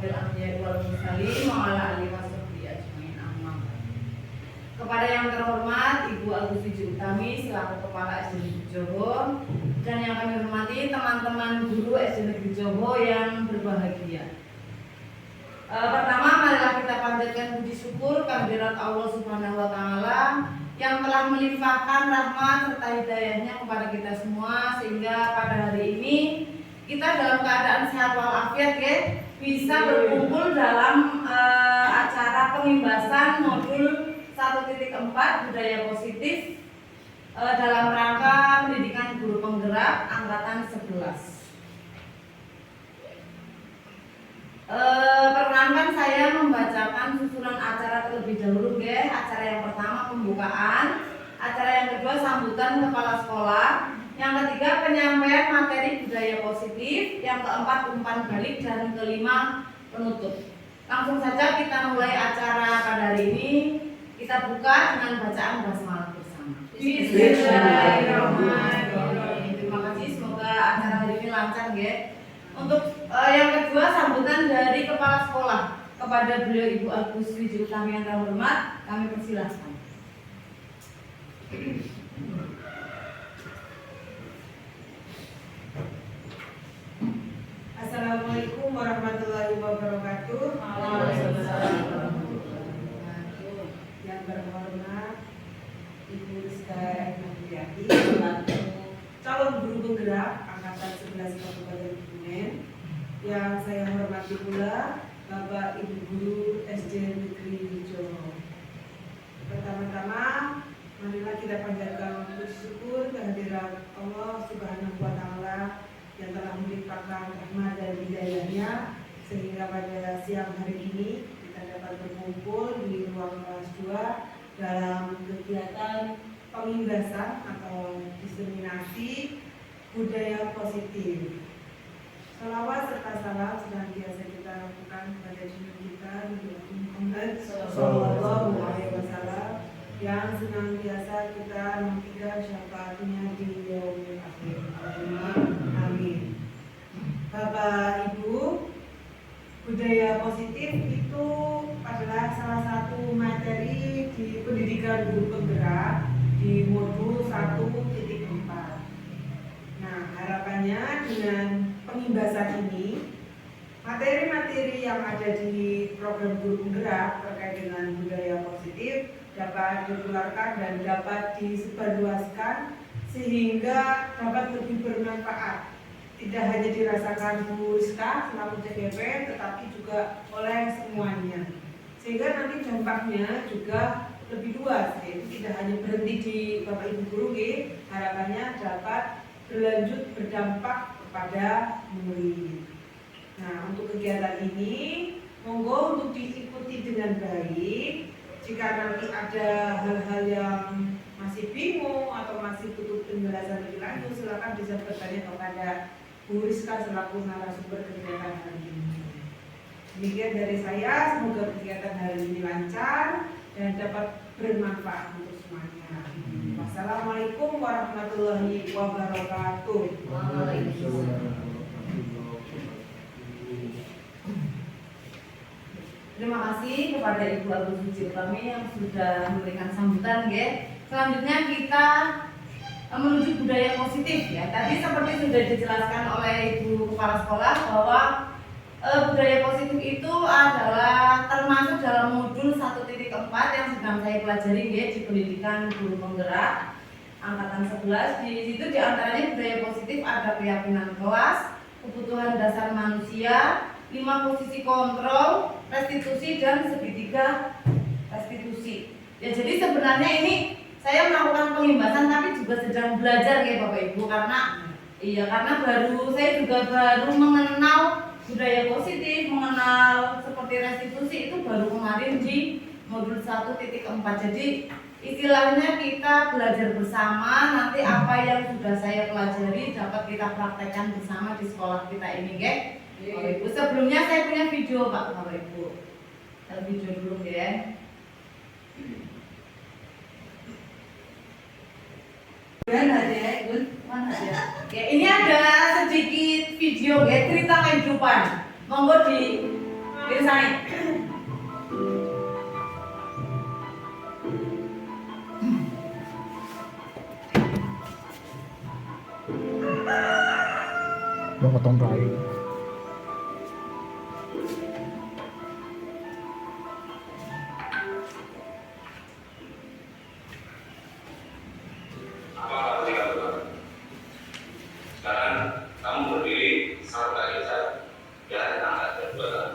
asyrafil anbiya'i wal mursalin wa ala alihi washabbihi ajmain. Amma ba'd. Kepada yang terhormat Ibu Agus Wiji Utami selaku Kepala SD Negeri Jowo dan yang kami hormati teman-teman guru SD Negeri Jowo yang berbahagia. Pertama, marilah kita panjatkan puji syukur kehadirat Allah Subhanahu wa taala yang telah melimpahkan rahmat serta hidayahnya kepada kita semua sehingga pada hari ini kita dalam keadaan sehat walafiat ya, bisa berkumpul dalam acara pengimbasan modul 1.4 budaya positif dalam rangka pendidikan guru penggerak angkatan 11. Perkenankan saya membacakan susunan acara terlebih dahulu ya. Acara yang pertama pembukaan, acara yang kedua sambutan kepala sekolah, yang ketiga penyampaian materi budaya positif, yang keempat umpan balik, dan kelima penutup. Langsung saja kita mulai acara pada hari ini. Kita buka dengan bacaan basmalah bersama. Bismillahirrahmanirrahim. Terima kasih, semoga acara hari ini lancar ya. Untuk yang kedua sambutan dari kepala sekolah kepada beliau Ibu Agus Wiji Utami yang terhormat, kami persilahkan. Assalamualaikum warahmatullahi wabarakatuh. Yang terhormat Ibu Rizka Nandiyati selaku calon guru penggerak angkatan 11 Kabupaten Kebumen. Yang saya hormati pula Bapak Ibu Guru SD Negeri Jowo. Pertama-tama, marilah kita panjatkan puji syukur kehadirat Allah Subhanahu wa taala yang telah melimpahkan rahmat dan hidayahnya sehingga pada siang hari ini kita dapat berkumpul di ruang kelas 2 dalam kegiatan pengimbasan atau diseminasi budaya positif. Salawat serta salam senantiasa kita lakukan kepada junjungan kita Nabi Muhammad Sallallahu Alaihi Wasallam yang senantiasa kita nantikan syafaatnya di yaumil akhir. Amin. Bapak Ibu, budaya positif itu adalah salah satu materi di pendidikan guru penggerak di modul 1.4. Nah, harapannya dengan pengimbasan ini, materi-materi yang ada di program guru penggerak terkait dengan budaya positif dapat ditularkan dan dapat disebarluaskan sehingga dapat lebih bermanfaat. Tidak hanya dirasakan Bu Rizka selaku CGP, tetapi juga oleh semuanya. Sehingga nanti dampaknya juga lebih luas, yaitu tidak hanya berhenti di Bapak Ibu Guru, harapannya dapat berlanjut berdampak kepada murid. Nah, untuk kegiatan ini monggo untuk diikuti dengan baik. Jika nanti ada hal-hal yang masih bingung atau masih butuh penjelasan lebih lanjut, silakan bisa bertanya kepada Bu Rizka selaku narasumber kegiatan hari ini. Demikian dari saya, semoga kegiatan hari ini lancar dan dapat bermanfaat untuk semuanya. Wassalamualaikum warahmatullahi wabarakatuh. Terima kasih kepada Ibu Agus Wiji Utami yang sudah memberikan sambutan ya. Selanjutnya kita menuju budaya positif ya. Tadi seperti sudah dijelaskan oleh Ibu Kepala Sekolah bahwa budaya positif itu adalah termasuk dalam modul 1.4 yang sedang saya pelajari ya, di pendidikan guru penggerak angkatan 11. Di situ diantaranya budaya positif ada keyakinan kelas, kebutuhan dasar manusia, 5 posisi kontrol, restitusi, dan segitiga restitusi. Ya, jadi sebenarnya ini saya melakukan pengimbasan tapi juga sedang belajar ya Bapak Ibu, karena saya juga baru mengenal budaya positif, mengenal seperti restitusi itu baru kemarin di modul 1.4. Jadi istilahnya kita belajar bersama, nanti apa yang sudah saya pelajari dapat kita praktekkan bersama di sekolah kita ini ya. Bapak Ibu, sebelumnya saya punya video Bapak Ibu. Kita video dulu ya. Ya, ini ada sedikit video ya, cerita kehidupan. Monggo di Mirsani. Lo potong rai. Apa kata dia Tuhan? Sekarang kamu berdiri sama kaki saya. Ya, angkat kedua tangan.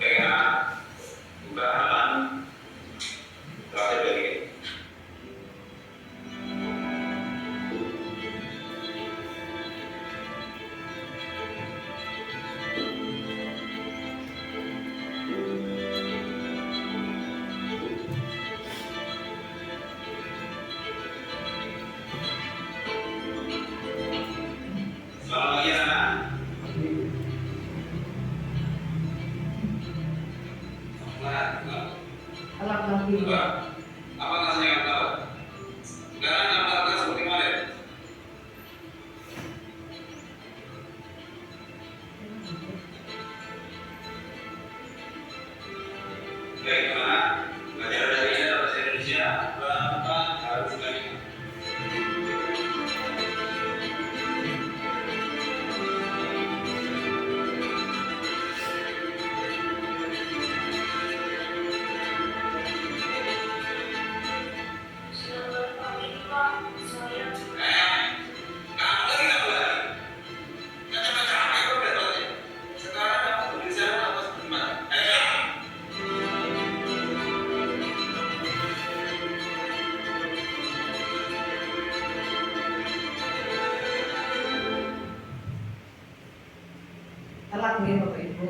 Dengan buka halaman terakhir dari selamat pagi anak. Selamat. Alat lagi. Coba, apa rasanya yang tahu? Sekarang kamu lakukan seperti kemarin. Baik, anak. Belajar dari bahasa Indonesia. Berapa harus lagi? Alat nih Bapak Ibu.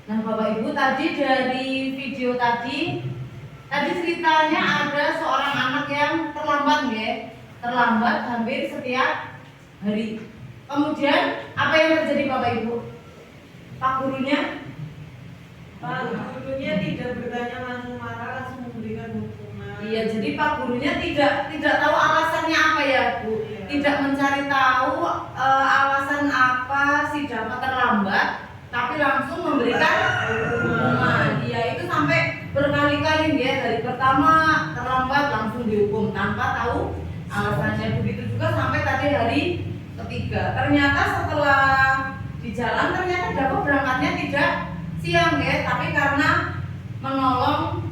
Nah Bapak Ibu, tadi dari video tadi ceritanya ada seorang anak yang terlambat ya, terlambat hampir setiap hari. Kemudian apa yang terjadi Bapak Ibu? Pak gurunya tidak bertanya, langsung marah, langsung memberikan hukuman. Iya, jadi Pak gurunya tidak tahu alasannya apa ya Bu, Iya. tidak mencari tahu alasan apa si Dava terlambat, tapi langsung memberikan hukuman. Iya, itu sampai berkali-kali ya, dari pertama terlambat langsung dihukum tanpa tahu alasannya. Begitu juga sampai tadi hari ketiga. Ternyata setelah di jalan ternyata Dava berangkatnya tidak siang ya, tapi karena menolong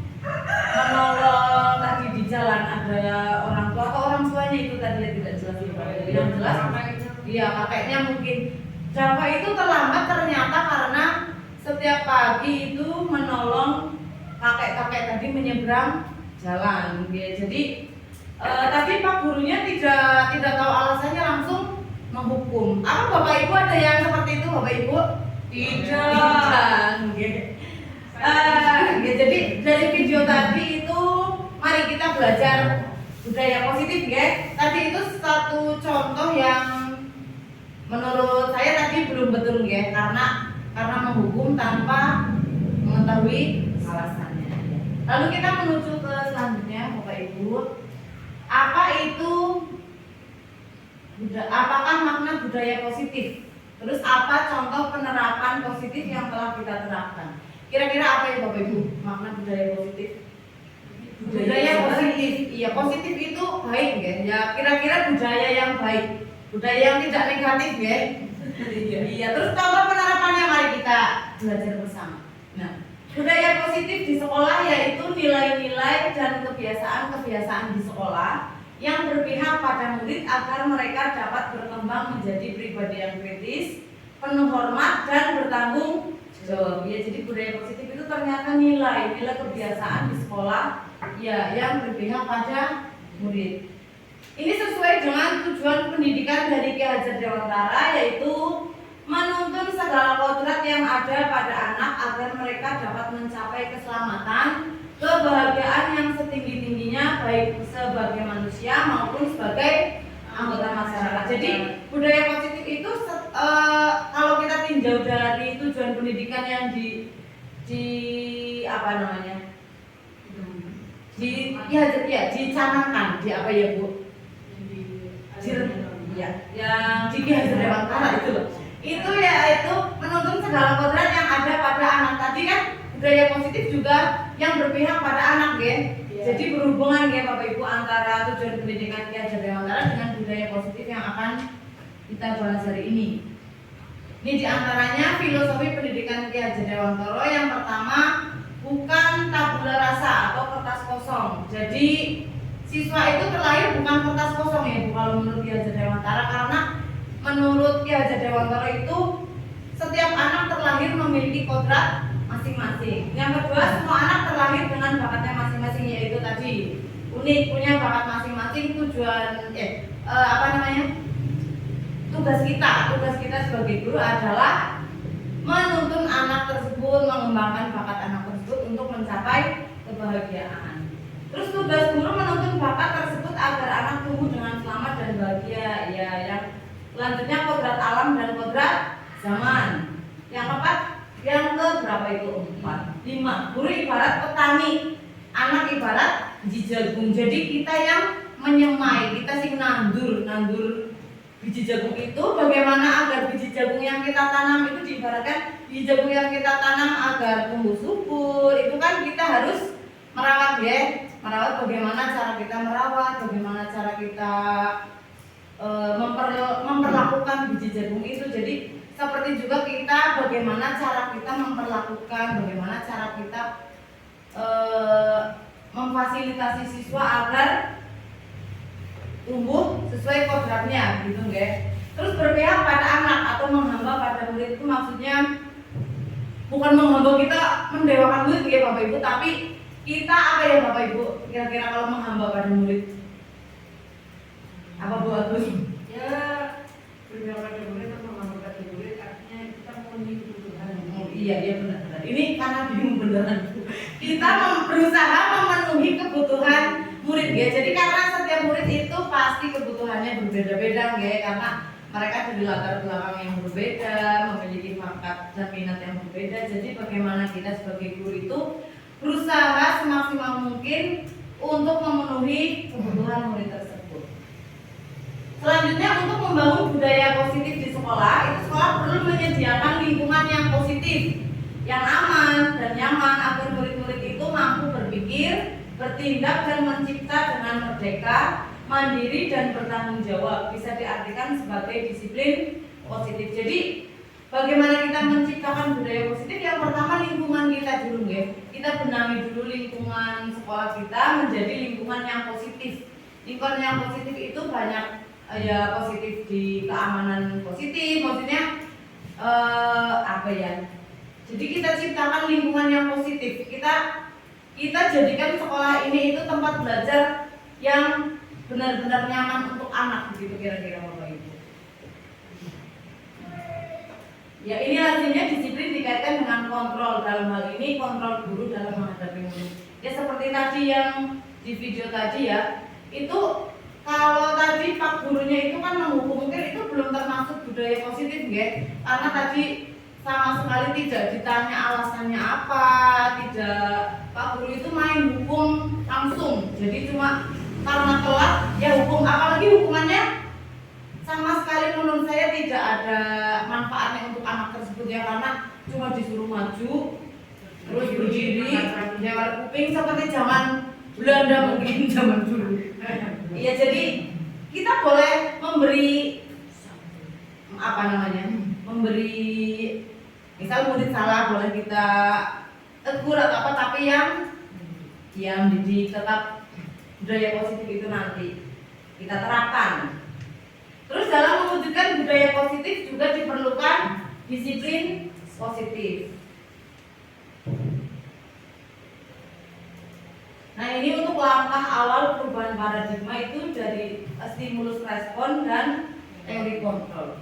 tadi di jalan ada orang tua atau orang tuanya itu tadi yang tidak jelas ya Pak. Yang jelas iya kakeknya mungkin. Dava itu terlambat ternyata karena setiap pagi itu menolong kakek-kakek tadi menyeberang jalan ya. Jadi tadi Pak gurunya tidak tahu alasannya langsung menghukum. Apa Bapak Ibu ada yang seperti itu Bapak Ibu? Tidak. Ya, jadi dari video tadi itu mari kita belajar budaya positif ya. Tadi itu satu contoh yang menurut saya tadi belum betul ya, karena menghukum tanpa mengetahui alasannya. Lalu kita menuju ke selanjutnya, Bapak Ibu. Apa itu apakah makna budaya positif? Terus apa contoh penerapan positif yang telah kita terapkan? Kira-kira apa ya Bapak Ibu makna budaya positif? Budaya positif, iya positif itu baik ya. Ya kira-kira budaya yang baik, budaya yang tidak negatif ya. Iya. Terus contoh penerapannya mari kita belajar bersama. Nah, budaya positif di sekolah yaitu nilai-nilai dan kebiasaan-kebiasaan di sekolah yang berpihak pada murid agar mereka dapat berkembang menjadi pribadi yang kritis, penuh hormat dan bertanggung jawab. Ya, jadi budaya positif itu ternyata nilai kebiasaan di sekolah ya yang berpihak pada murid. Ini sesuai dengan tujuan pendidikan dari Ki Hajar Dewantara, yaitu menuntun segala kodrat yang ada pada anak agar mereka dapat mencapai keselamatan, kebahagiaan yang setinggi-tingginya baik sebagai manusia maupun sebagai anggota masyarakat. Jadi budaya positif itu kalau kita tinjau dari tujuan pendidikan yang dicanangkan di apa ya Bu? Yang di Ki Hajar Dewantara itu loh. Itu yaitu menuntun segala kodrat yang ada pada anak. Tadi kan budaya positif juga yang berpihak pada anak ya. Jadi berhubungan ya Bapak Ibu antara tujuan pendidikan Ki Hajar Dewantara dengan budaya positif yang akan kita bahas hari ini. Ini diantaranya filosofi pendidikan Ki Hajar Dewantara. Yang pertama, bukan tabula rasa atau kertas kosong. Jadi siswa itu terlahir bukan kertas kosong ya Bu, kalau menurut Ki Hajar Dewantara, karena menurut Ki Hajar Dewantara itu setiap anak terlahir memiliki kodrat masing-masing. Yang kedua, semua anak terlahir dengan bakatnya masing-masing, yaitu tadi unik, punya bakat masing-masing. Tugas kita sebagai guru adalah menuntun anak tersebut, mengembangkan bakat anak tersebut untuk mencapai kebahagiaan. Terus tugas guru menuntun bakat tersebut agar anak tumbuh dengan selamat dan bahagia. Ya, yang selanjutnya kodrat alam dan kodrat zaman. Yang keempat, yang ke berapa itu? 4. 5. Guru ibarat petani, anak ibarat biji jagung. Jadi kita yang menyemai, kita sing nandur biji jagung itu. Bagaimana agar biji jagung yang kita tanam itu, diibaratkan biji jagung yang kita tanam agar tumbuh subur, itu kan kita harus merawat ya. Merawat, bagaimana cara kita merawat, bagaimana cara kita memperlakukan biji jagung itu. Jadi seperti juga kita, bagaimana cara kita memperlakukan, bagaimana cara kita memfasilitasi siswa agar tumbuh sesuai kodratnya gitu nggak. Terus berpihak pada anak atau menghamba pada murid itu maksudnya bukan menghamba kita mendewakan murid ya Bapak Ibu, tapi kita apa ya Bapak Ibu kira-kira kalau menghamba pada murid? Apa Bu Agus? Ya, berpihak pada murid atau menghamba pada murid artinya kita memenuhi kebutuhan. Oh, iya benar. Ini karena bingung beneran Bu. Kita berusaha memenuhi kebutuhan murid ya. Jadi karena setiap murid itu pasti kebutuhannya berbeda-beda ya, karena mereka dari latar belakang yang berbeda, memiliki bakat dan minat yang berbeda. Jadi bagaimana kita sebagai guru itu berusaha semaksimal mungkin untuk memenuhi kebutuhan murid tersebut. Selanjutnya, untuk membangun budaya positif di sekolah, itu sekolah perlu menyediakan lingkungan yang positif, yang aman dan nyaman agar murid-murid itu mampu berpikir, bertindak dan mencipta dengan merdeka, mandiri dan bertanggung jawab. Bisa diartikan sebagai disiplin positif. Jadi bagaimana kita menciptakan budaya positif? Yang pertama, lingkungan kita dulu ya. Kita benahi dulu lingkungan sekolah kita menjadi lingkungan yang positif. Lingkungan yang positif itu banyak ya, positif di keamanan positif, maksudnya jadi kita ciptakan lingkungan yang positif. Kita jadikan sekolah ini itu tempat belajar yang benar-benar nyaman untuk anak, begitu kira-kira Bapak Ibu. Ya, ini hasilnya disiplin dikaitkan dengan kontrol, dalam hal ini kontrol guru dalam menghadapi murid. Ya seperti tadi yang di video tadi ya, itu kalau tadi Pak gurunya itu kan menghukum, mungkin itu belum termasuk budaya positif ya, karena tadi sama sekali tidak ditanya alasannya apa, tidak, Pak guru itu main hukum langsung, jadi cuma karena telat ya hukum, apalagi hukumannya sama sekali menurut saya tidak ada manfaatnya untuk anak tersebut ya, karena cuma disuruh maju terus berdiri jawab kuping seperti zaman Belanda mungkin zaman dulu. Iya, jadi kita boleh memberi apa namanya, memberi misal murid salah boleh kita tegur atau apa, tapi yang didik tetap budaya positif itu nanti kita terapkan. Terus dalam mewujudkan budaya positif juga diperlukan disiplin positif. Nah, ini untuk langkah awal perubahan paradigma itu dari stimulus respon dan teori kontrol.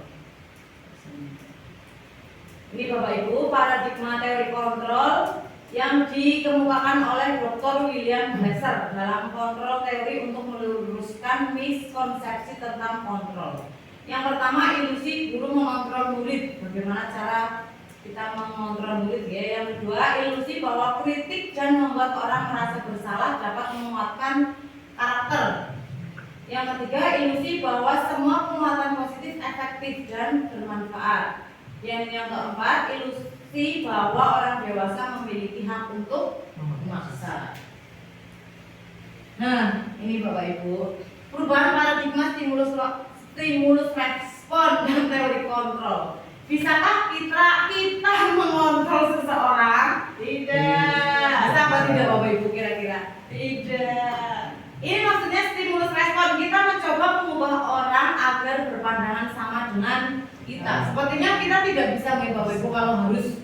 Ini Bapak Ibu, paradigma teori kontrol yang dikemukakan oleh Dr. William Glasser dalam kontrol teori untuk meluruskan miskonsepsi tentang kontrol. Yang pertama, ilusi guru mengontrol murid. Bagaimana cara kita mengontrol murid ya. Yang kedua, ilusi bahwa kritik dan membuat orang merasa bersalah dapat menguatkan karakter. Yang ketiga, ilusi bahwa semua penguatan positif efektif dan bermanfaat. Yang keempat, ilusi bahwa orang dewasa memiliki hak untuk memaksa. Nah, ini Bapak Ibu, perubahan paradigma stimulus respon dan teori kontrol. Bisakah kita mengontrol seseorang? Tidak. Bisa apa tidak Bapak Ibu kira-kira? Tidak. Ini maksudnya stimulus respon, kita mencoba mengubah orang agar berpandangan sama dengan kita. Sepertinya kita tidak bisa nih Bapak Ibu kalau harus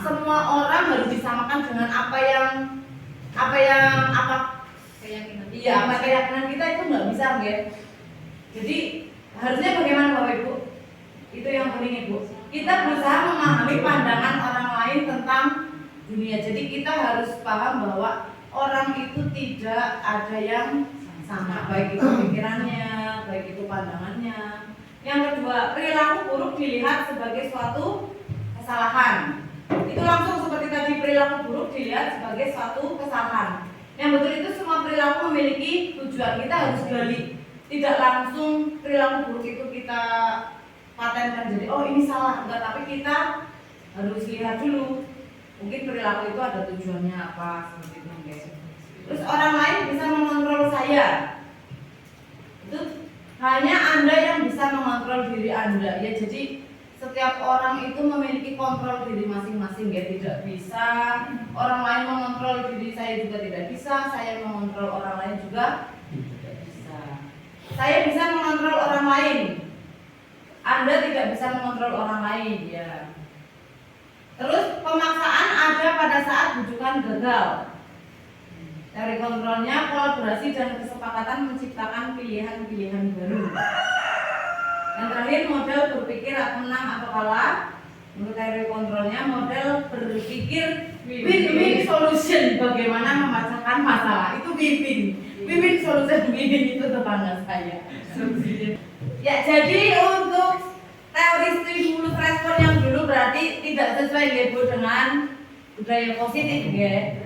semua orang harus disamakan dengan apa keyakinan. Iya, apa keyakinan kita itu nggak bisa ya. Jadi harusnya bagaimana Bapak Ibu? Itu yang penting Ibu. Kita berusaha memahami pandangan orang lain tentang dunia. Jadi kita harus paham bahwa orang itu tidak ada yang sama, baik itu pikirannya, baik itu pandangannya. Yang kedua, perilaku buruk dilihat sebagai suatu kesalahan. Itu langsung seperti tadi, perilaku buruk dilihat sebagai suatu kesalahan. Yang betul itu semua perilaku memiliki tujuan, kita harus gali. Tidak langsung perilaku buruk itu kita patenkan jadi oh ini salah, enggak, tapi kita harus lihat dulu. Mungkin perilaku itu ada tujuannya apa seperti itu guys. Terus orang lain bisa mengontrol saya. Itu hanya Anda yang bisa mengontrol diri Anda ya. Jadi setiap orang itu memiliki kontrol diri masing-masing ya. Tidak bisa orang lain mengontrol diri saya juga tidak bisa. Saya mengontrol orang lain juga tidak bisa. Saya bisa mengontrol orang lain. Anda tidak bisa mengontrol orang lain ya. Terus pemaksaan ada pada saat bujukan gagal. Teori kontrolnya kolaborasi dan kesepakatan menciptakan pilihan-pilihan baru. Yang terakhir, model berpikir menang atau kalah. Menurut teori kontrolnya, model berpikir win-win solution, bagaimana memecahkan masalah. Itu win-win solution, win itu tetangga saya. Ya, jadi untuk teori stimulus respon yang dulu berarti tidak sesuai label dengan budaya positif ya.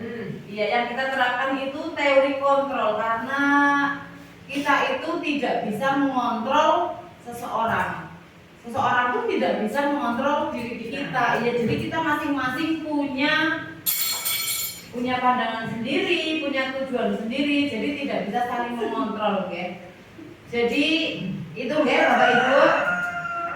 Ya, yang kita terapkan itu teori kontrol karena kita itu tidak bisa mengontrol seseorang. Seseorang pun tidak bisa mengontrol diri kita. Ya, jadi kita masing-masing punya pandangan sendiri, punya tujuan sendiri. Jadi tidak bisa saling mengontrol, ya. Jadi itu ya Bapak Ibu.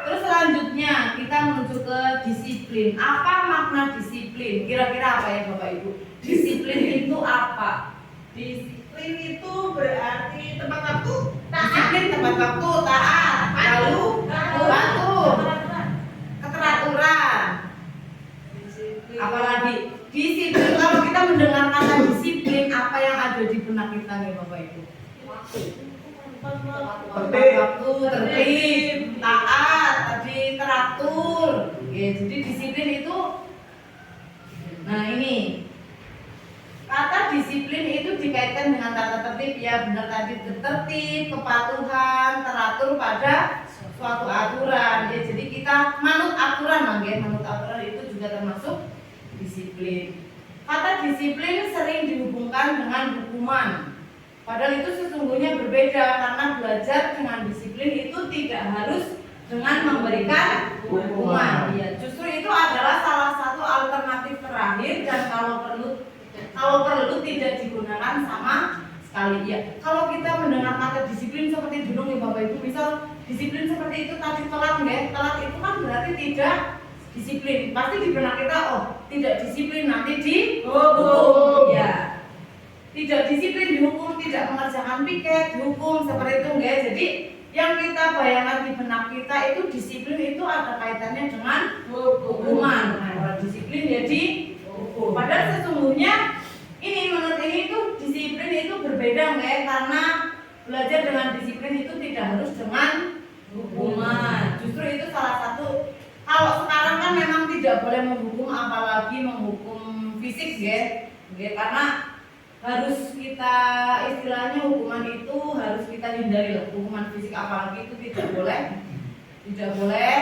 Terus selanjutnya kita menuju ke disiplin. Apa makna disiplin? Kira-kira apa ya Bapak Ibu? Disiplin itu apa? Disiplin itu berarti tepat waktu, Disiplin tepat waktu, taat, lalu patuh, keteraturan. Apalagi disiplin. Kalau kita mendengar kata disiplin, apa yang ada di benak kita nih Bapak Ibu? Tepat waktu, tertib, taat, tadi teratur. Ya, jadi disiplin itu. Nah ini kata disiplin itu dikaitkan dengan tata tertib ya benar tadi, tertib, kepatuhan, teratur pada suatu aturan. Ya, jadi kita manut aturan, manut aturan itu juga termasuk disiplin. Kata disiplin sering dihubungkan dengan hukuman. Padahal itu sesungguhnya berbeda, karena belajar dengan disiplin itu tidak harus dengan memberikan hukuman. Ya, justru itu adalah salah satu alternatif terakhir, dan kalau perlu tidak digunakan sama sekali. Ya, kalau kita mendengar kata disiplin seperti dulu nih Bapak Ibu, misal disiplin seperti itu tadi telat telat itu kan berarti tidak disiplin. Pasti di benak kita, oh tidak disiplin nanti dihukum. Ya, tidak disiplin dihukum, tidak mengerjakan piket dihukum, seperti itu enggak. Jadi yang kita bayangkan di benak kita itu disiplin itu ada kaitannya dengan hukuman. Kalau disiplin ya dihukum. Padahal sesungguhnya ini menurut ini itu disiplin itu berbeda enggak, karena belajar dengan disiplin itu tidak harus dengan hukuman. Justru itu salah satu. Kalau sekarang kan memang tidak boleh menghukum, apalagi menghukum fisik ya, karena harus kita istilahnya hukuman itu harus kita hindari loh. Hukuman fisik apalagi itu tidak boleh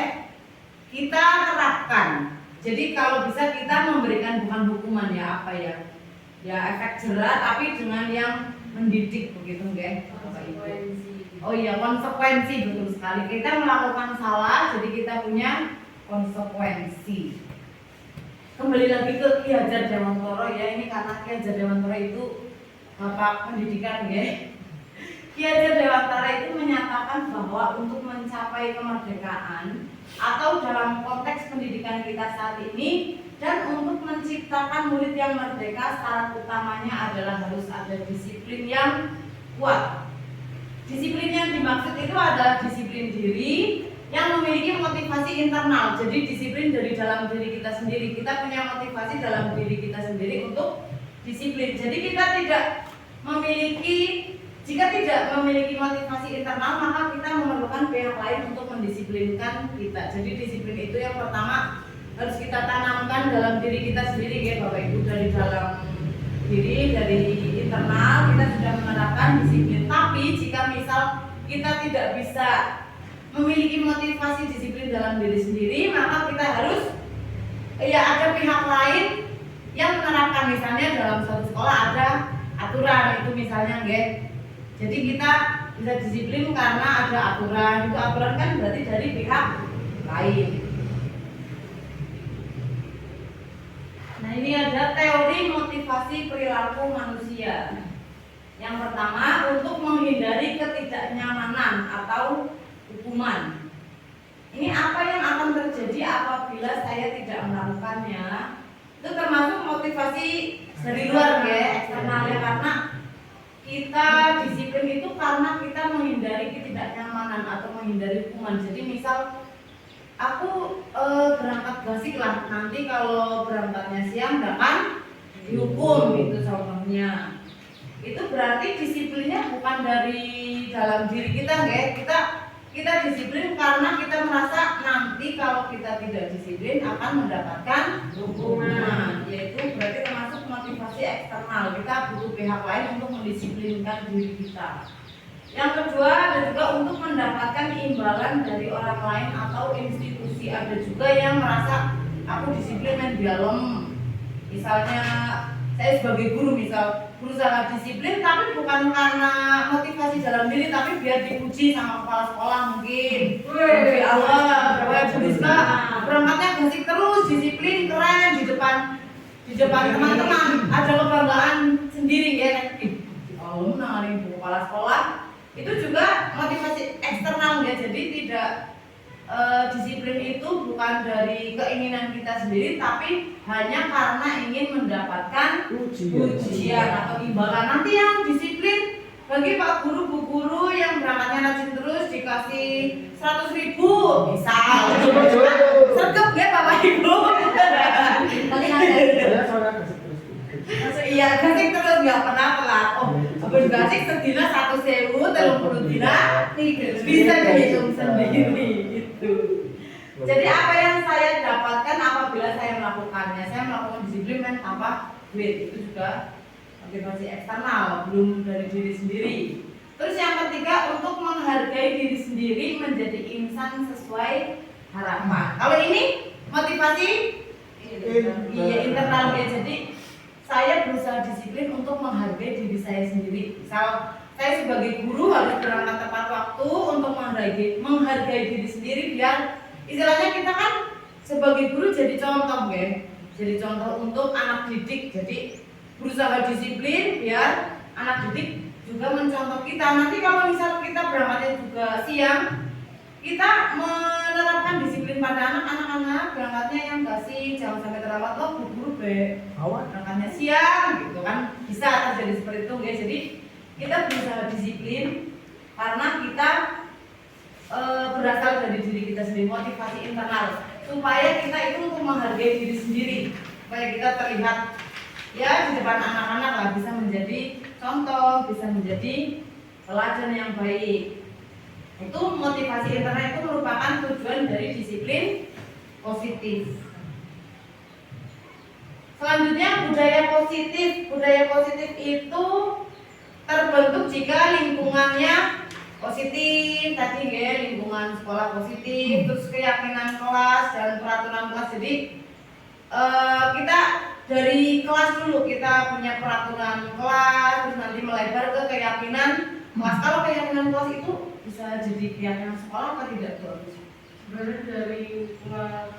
kita terapkan. Jadi kalau bisa kita memberikan bukan hukuman ya apa ya efek jerah, tapi dengan yang mendidik begitu nggih. Oh iya, konsekuensi, betul sekali. Kita melakukan salah, jadi kita punya konsekuensi. Kembali lagi ke Ki Hajar Dewantara ya, ini karena Ki Hajar Dewantara itu bapak pendidikan ya. Ki Hajar Dewantara itu menyatakan bahwa untuk mencapai kemerdekaan atau dalam konteks pendidikan kita saat ini, dan untuk menciptakan murid yang merdeka, syarat utamanya adalah harus ada disiplin yang kuat. Disiplin yang dimaksud itu adalah disiplin diri yang memiliki motivasi internal. Jadi disiplin dari dalam diri kita sendiri. Kita punya motivasi dalam diri kita sendiri untuk disiplin. Jadi kita jika tidak memiliki motivasi internal, maka kita memerlukan pihak lain untuk mendisiplinkan kita. Jadi disiplin itu yang pertama harus kita tanamkan dalam diri kita sendiri ya Bapak Ibu. Dari dalam diri, dari internal kita sudah menerapkan disiplin. Tapi jika misal kita tidak bisa memiliki motivasi disiplin dalam diri sendiri, maka kita harus ada pihak lain yang menerapkan. Misalnya dalam suatu sekolah ada aturan itu misalnya jadi kita bisa disiplin karena ada aturan. Itu aturan kan berarti dari pihak lain. Nah, ini ada teori motivasi perilaku manusia. Yang pertama, untuk menghindari ketidaknyamanan atau hukuman. Ini apa yang akan terjadi apabila saya tidak melakukannya? Itu termasuk motivasi dari luar eksternalnya, karena kita disiplin itu karena kita menghindari ketidaknyamanan atau menghindari hukuman. Jadi misal aku berangkat gasik lah, nanti kalau berangkatnya siang bahkan dihukum, itu contohnya. Itu berarti disiplinnya bukan dari dalam diri kita kita disiplin karena kita merasa nanti kalau kita tidak disiplin akan mendapatkan hukuman. Yaitu berarti termasuk motivasi eksternal. Kita butuh pihak lain untuk mendisiplinkan diri kita. Yang kedua, ada juga untuk mendapatkan imbalan dari orang lain atau institusi. Ada juga yang merasa aku disiplin dan dialem. Misalnya saya sebagai guru berusaha disiplin, tapi bukan karena motivasi dalam diri, tapi biar dipuji sama kepala sekolah mungkin. Wih Allah, Bu Rizka berangkatnya gasik terus, disiplin, keren, di depan teman-teman ada kebanggaan sendiri Allah menangani bu kepala sekolah. Itu juga motivasi eksternal jadi tidak disiplin itu bukan dari keinginan kita sendiri, tapi hanya karena ingin mendapatkan ujian atau imbalan. Nanti yang disiplin bagi Pak Guru, Bu Guru yang berangkatnya rajin terus dikasih 100.000 misal. Sergap ya Bapak Ibu. Iya, gasik terus nggak pernah telat. Habis gasik sedina 1.000, 30 dina bisa dihitung sendiri gitu. Jadi apa yang saya dapatkan apabila saya melakukannya? Saya melakukan disiplin tanpa duit, itu juga motivasi eksternal, belum dari diri sendiri. Terus yang ketiga, untuk menghargai diri sendiri menjadi insan sesuai harapan. Kalau ini motivasi iya internal ya. Jadi saya berusaha disiplin untuk menghargai diri saya sendiri. Misal saya sebagai guru harus berangkat tepat waktu untuk menghargai diri sendiri, biar istilahnya kita kan sebagai guru jadi contoh ya. Jadi contoh untuk anak didik. Jadi berusaha disiplin biar anak didik juga mencontoh kita. Nanti kalau misal kita berangkatnya juga siang, kita menerapkan disiplin pada anak-anak berangkatnya yang kasih jangan sampai terlambat loh, buru-buru berangkatnya siang gitu kan, bisa terjadi seperti itu ya. Jadi kita berusaha disiplin karena kita berasal dari diri kita sendiri, motivasi internal supaya kita itu untuk menghargai diri sendiri, supaya kita terlihat ya di depan anak-anak lah, bisa menjadi contoh, bisa menjadi teladan yang baik. Itu motivasi internal itu merupakan tujuan dari disiplin positif. Selanjutnya budaya positif. Budaya positif itu terbentuk jika lingkungannya positif tadi ya, lingkungan sekolah positif, terus keyakinan kelas dan peraturan kelas. Jadi kita dari kelas dulu kita punya peraturan kelas, terus nanti melebar ke keyakinan kelas. Kalau keyakinan kelas itu bisa jadi keyakinan sekolah atau tidak tuh? Sebenarnya dari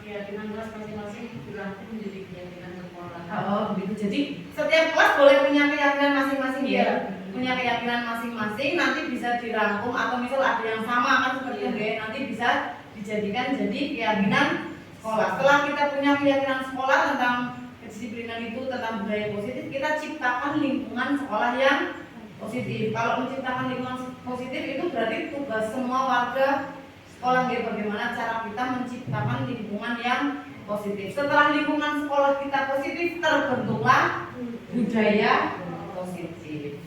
keyakinan kelas masing-masing berarti menjadi keyakinan sekolah. Oh begitu. Jadi setiap kelas boleh punya keyakinan masing-masing ya. Punya keyakinan masing-masing, nanti bisa dirangkum atau misal ada yang sama kan seperti itu ya, nanti bisa dijadikan jadi keyakinan sekolah. Setelah kita punya keyakinan sekolah tentang kedisiplinan itu, tentang budaya positif, kita ciptakan lingkungan sekolah yang positif. Kalau menciptakan lingkungan positif itu berarti tugas semua warga sekolah ya, bagaimana cara kita menciptakan lingkungan yang positif. Setelah lingkungan sekolah kita positif, terbentuklah budaya positif.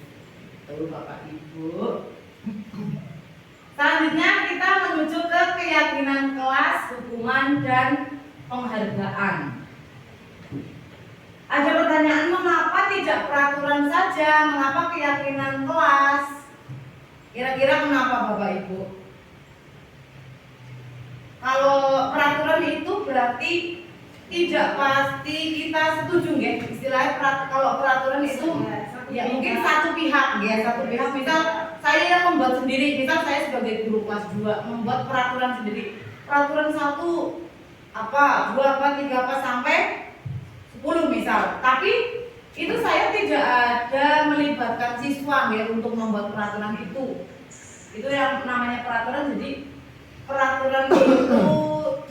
Tuh Bapak Ibu. Selanjutnya kita menuju ke keyakinan kelas, hukuman dan penghargaan. Ada pertanyaan, mengapa tidak peraturan saja? Mengapa keyakinan kelas? Kira-kira kenapa Bapak Ibu? Kalau peraturan itu berarti tidak pasti kita setuju ya. Istilahnya kalau peraturan itu ya mungkin satu pihak ya, satu pihak. Misal saya yang membuat sendiri, misal saya sebagai guru kelas 2 membuat peraturan sendiri. Peraturan 1 apa, 2 apa, 3 apa sampai 10 misal. Tapi itu saya tidak ada melibatkan siswa ya untuk membuat peraturan itu. Itu yang namanya peraturan. Jadi peraturan itu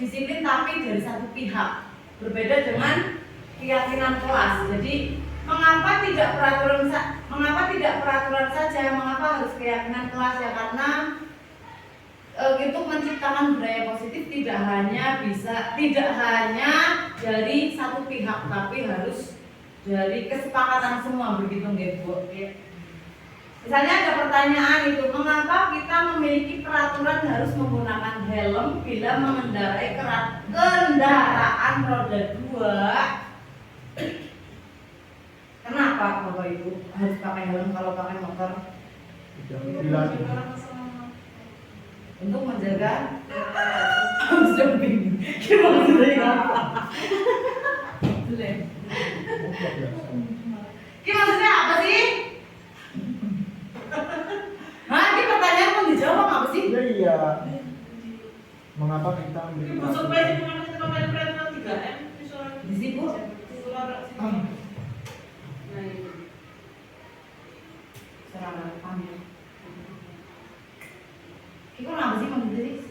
disiplin tapi dari satu pihak. Berbeda dengan keyakinan kelas. Jadi mengapa tidak peraturan saja? Mengapa harus keyakinan kelas ya? Karena untuk menciptakan budaya positif tidak hanya dari satu pihak, tapi harus dari kesepakatan semua, begitu nggih Bu? Misalnya ada pertanyaan itu, mengapa kita memiliki peraturan harus menggunakan helm bila mengendarai kendaraan roda 2? Kenapa Bapak Ibu harus pakai helm kalau pakai motor? Untuk menjaga jumping. Gimana maksudnya apa sih? Hah, ini pertanyaan pun dijawab apa sih? Iya. Mengapa kita memberi Masuk pasti mengenai kita pakai peraturan 3M di situ? Nah itu. Serang kami. Iku apa sih maksudnya?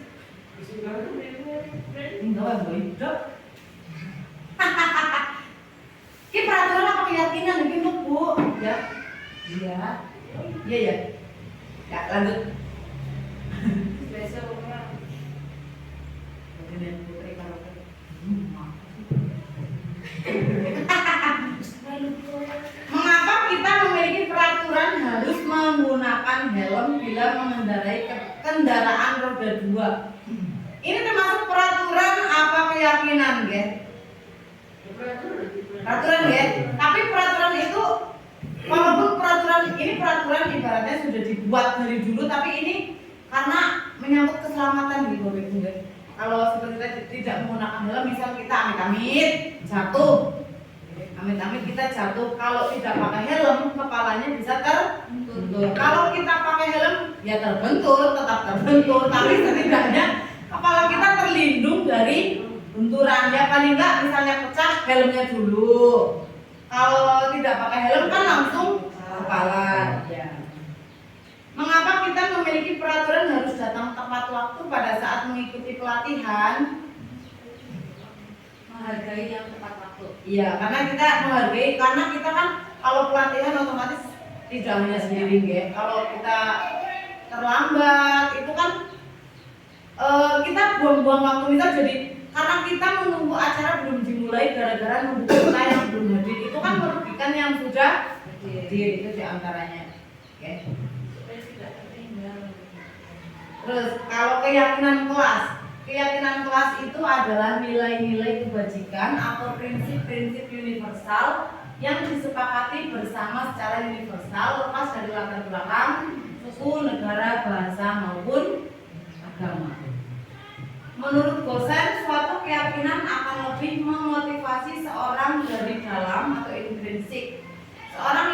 Enggak, Bu. Ini peraturan apa keyakinan ini Bu? Ya. Iya. Iya ya. Ya, lanjut. Biasa orang Dengan putri kalau mengapa kita memiliki peraturan harus menggunakan helm bila mengendarai kendaraan roda 2? Ini termasuk peraturan apa keyakinan, guys? Peraturan ya. Tapi peraturan itu kalau peraturan ibaratnya sudah dibuat dari dulu, tapi ini karena menyangkut keselamatan gitu Bapak Ibu. Kalau seperti kita tidak menggunakan helm, misal kita amit-amit jatuh, amit-amit kita jatuh, kalau tidak pakai helm kepalanya bisa terbentur. Kalau kita pakai helm ya terbentur, tetap terbentur, tapi setidaknya kepala kita terlindung dari benturan. Ya paling enggak misalnya pecah helmnya dulu. Kalau tidak pakai helm kan langsung kepala. Ya. Mengapa kita memiliki peraturan harus datang tepat waktu pada saat mengikuti pelatihan? Menghargai yang tepat waktu. Iya, karena kita menghargai, karena kita kan kalau pelatihan otomatis tidak hanya sendiri ya. Kalau kita terlambat itu kan kita buang-buang waktu kita, jadi karena kita menunggu acara belum dimulai gara-gara nunggu kita yang belum hadir, itu kan merugikan yang sudah hadir, itu diantaranya. Oke. Terus kalau keyakinan kelas itu adalah nilai-nilai kebajikan atau prinsip-prinsip universal yang disepakati bersama secara universal lepas dari latar belakang, suku, negara, bahasa maupun agama. Menurut Gosen, suatu keyakinan akan lebih memotivasi seorang dari dalam atau intrinsik. Seorang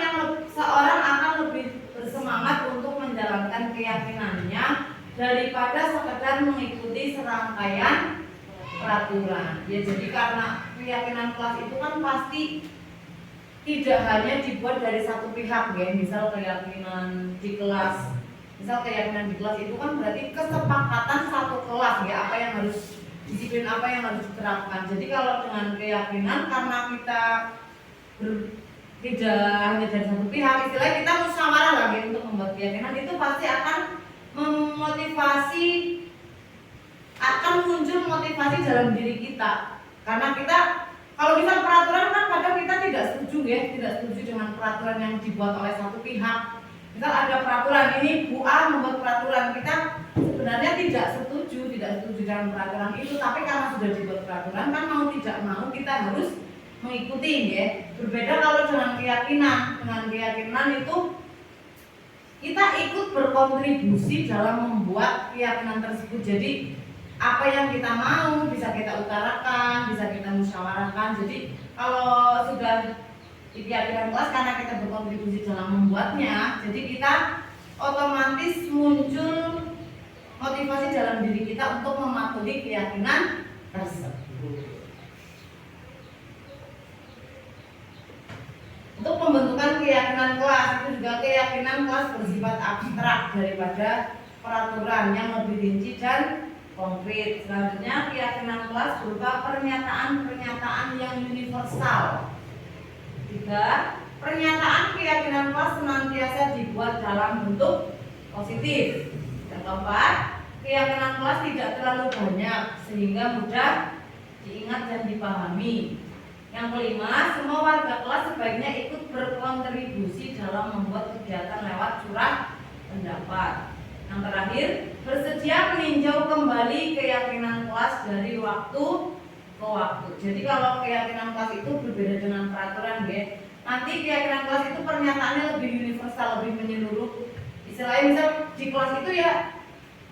akan lebih bersemangat untuk menjalankan keyakinannya daripada sekedar mengikuti serangkaian peraturan. Ya, jadi karena keyakinan kelas itu kan pasti tidak hanya dibuat dari satu pihak ya. Misal keyakinan di kelas itu kan berarti kesepakatan satu kelas ya, apa yang harus disiplin, apa yang harus diterapkan. Jadi kalau dengan keyakinan karena kita tidak hanya dari satu pihak, istilahnya kita musyawarah lagi untuk membuat keyakinan, itu pasti akan memotivasi, akan muncul motivasi dalam diri kita. Karena kita kalau misal peraturan kan kadang kita tidak setuju dengan peraturan yang dibuat oleh satu pihak. Misal ada peraturan ini Bu A membuat peraturan, kita sebenarnya tidak setuju dengan peraturan itu, tapi karena sudah dibuat peraturan kan mau tidak mau kita harus mengikuti ya. Berbeda kalau dengan keyakinan itu kita ikut berkontribusi dalam membuat keyakinan tersebut. Jadi apa yang kita mau bisa kita utarakan, bisa kita musyawarahkan. Jadi kalau sudah di keyakinan kelas karena kita berkontribusi dalam membuatnya, jadi kita otomatis muncul motivasi dalam diri kita untuk mematuhi keyakinan tersebut. Untuk pembentukan keyakinan kelas itu juga keyakinan kelas bersifat abstrak daripada peraturan yang lebih rinci dan konkret. Selanjutnya keyakinan kelas berupa pernyataan-pernyataan yang universal. 3. Pernyataan keyakinan kelas senantiasa dibuat dalam bentuk positif. Yang keempat, keyakinan kelas tidak terlalu banyak sehingga mudah diingat dan dipahami. Yang kelima, semua warga kelas sebaiknya ikut berkontribusi dalam membuat kegiatan lewat curah pendapat. Yang terakhir, bersedia meninjau kembali keyakinan kelas dari waktu ke waktu. Jadi kalau keyakinan kelas itu berbeda dengan peraturan ya. Nanti keyakinan kelas itu pernyataannya lebih universal, lebih menyeluruh. Istilahnya misal di kelas itu ya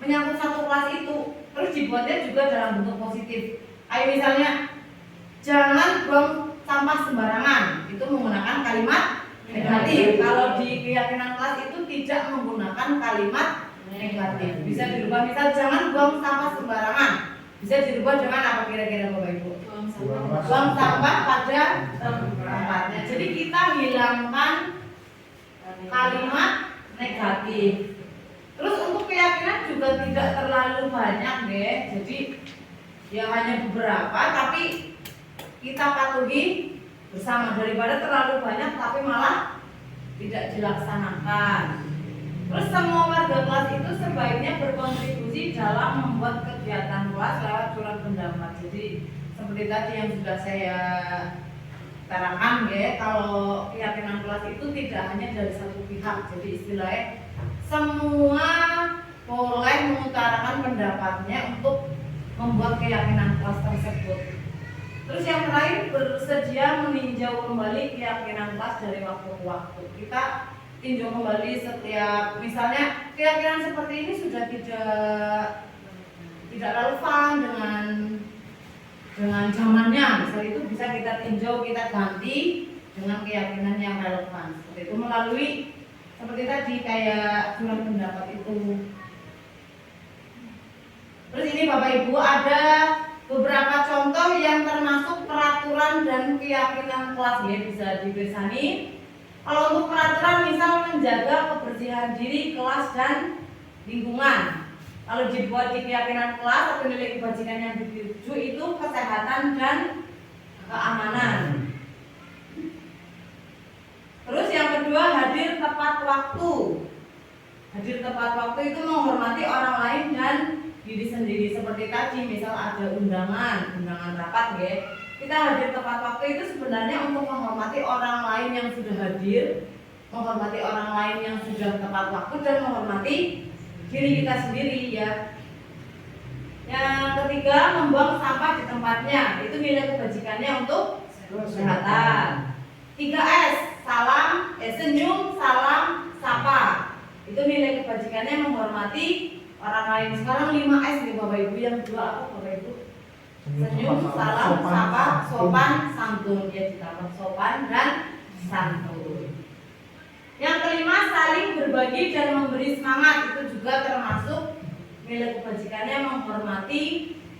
menyangkut satu kelas itu, terus dibuatnya juga dalam bentuk positif. Kayak misalnya jangan buang sampah sembarangan, itu menggunakan kalimat negatif. Kalau di keyakinan kelas itu tidak menggunakan kalimat negatif. Bisa dirubah, misal jangan buang sampah sembarangan, bisa dirubah dengan apa kira-kira Bapak Ibu? Buang sampah pada tempatnya. Jadi kita hilangkan kalimat negatif. Terus untuk keyakinan juga tidak terlalu banyak deh. Jadi ya hanya beberapa, tapi kita patuhi bersama daripada terlalu banyak tapi malah tidak dilaksanakan. Terus semua warga kelas itu sebaiknya berkontribusi dalam membuat kegiatan kelas lewat surat pendapat. Jadi seperti tadi yang sudah saya terangkan ya, kalau keyakinan kelas itu tidak hanya dari satu pihak. Jadi istilahnya semua boleh mengutarakan pendapatnya untuk membuat keyakinan kelas tersebut. Terus yang terakhir, bersedia meninjau kembali keyakinan kelas dari waktu ke waktu. Kita tinjau kembali setiap, misalnya keyakinan seperti ini sudah tidak relevan dengan zamannya, misal itu bisa kita tinjau, kita ganti dengan keyakinan yang relevan. Seperti itu melalui seperti tadi kayak surat pendapat itu. Terus ini Bapak Ibu ada beberapa contoh yang termasuk peraturan dan keyakinan kelas ya, bisa dibesani. Kalau untuk peraturan misal menjaga kebersihan diri, kelas dan lingkungan. Kalau dibuat di keyakinan kelas atau nilai kebajikan yang dituju itu kesehatan dan keamanan. Terus yang kedua, hadir tepat waktu. Hadir tepat waktu itu menghormati orang lain dan diri sendiri. Seperti tadi, misal ada undangan rapat ya. Kita hadir tepat waktu itu sebenarnya untuk menghormati orang lain yang sudah hadir, menghormati orang lain yang sudah tepat waktu, dan menghormati diri kita sendiri ya. Yang ketiga, membuang sampah di tempatnya. Itu nilai kebajikannya untuk kesehatan. 3S, senyum, salam, sapa. Itu nilai kebajikannya menghormati orang lain. Sekarang 5S nih Bapak Ibu, yang dua apa Bapak Ibu? Senyum, salam, sapa, sopan, santun. Ya, ditambah sopan dan santun. Yang kelima, saling berbagi dan memberi semangat. Itu juga termasuk nilai kebajikannya menghormati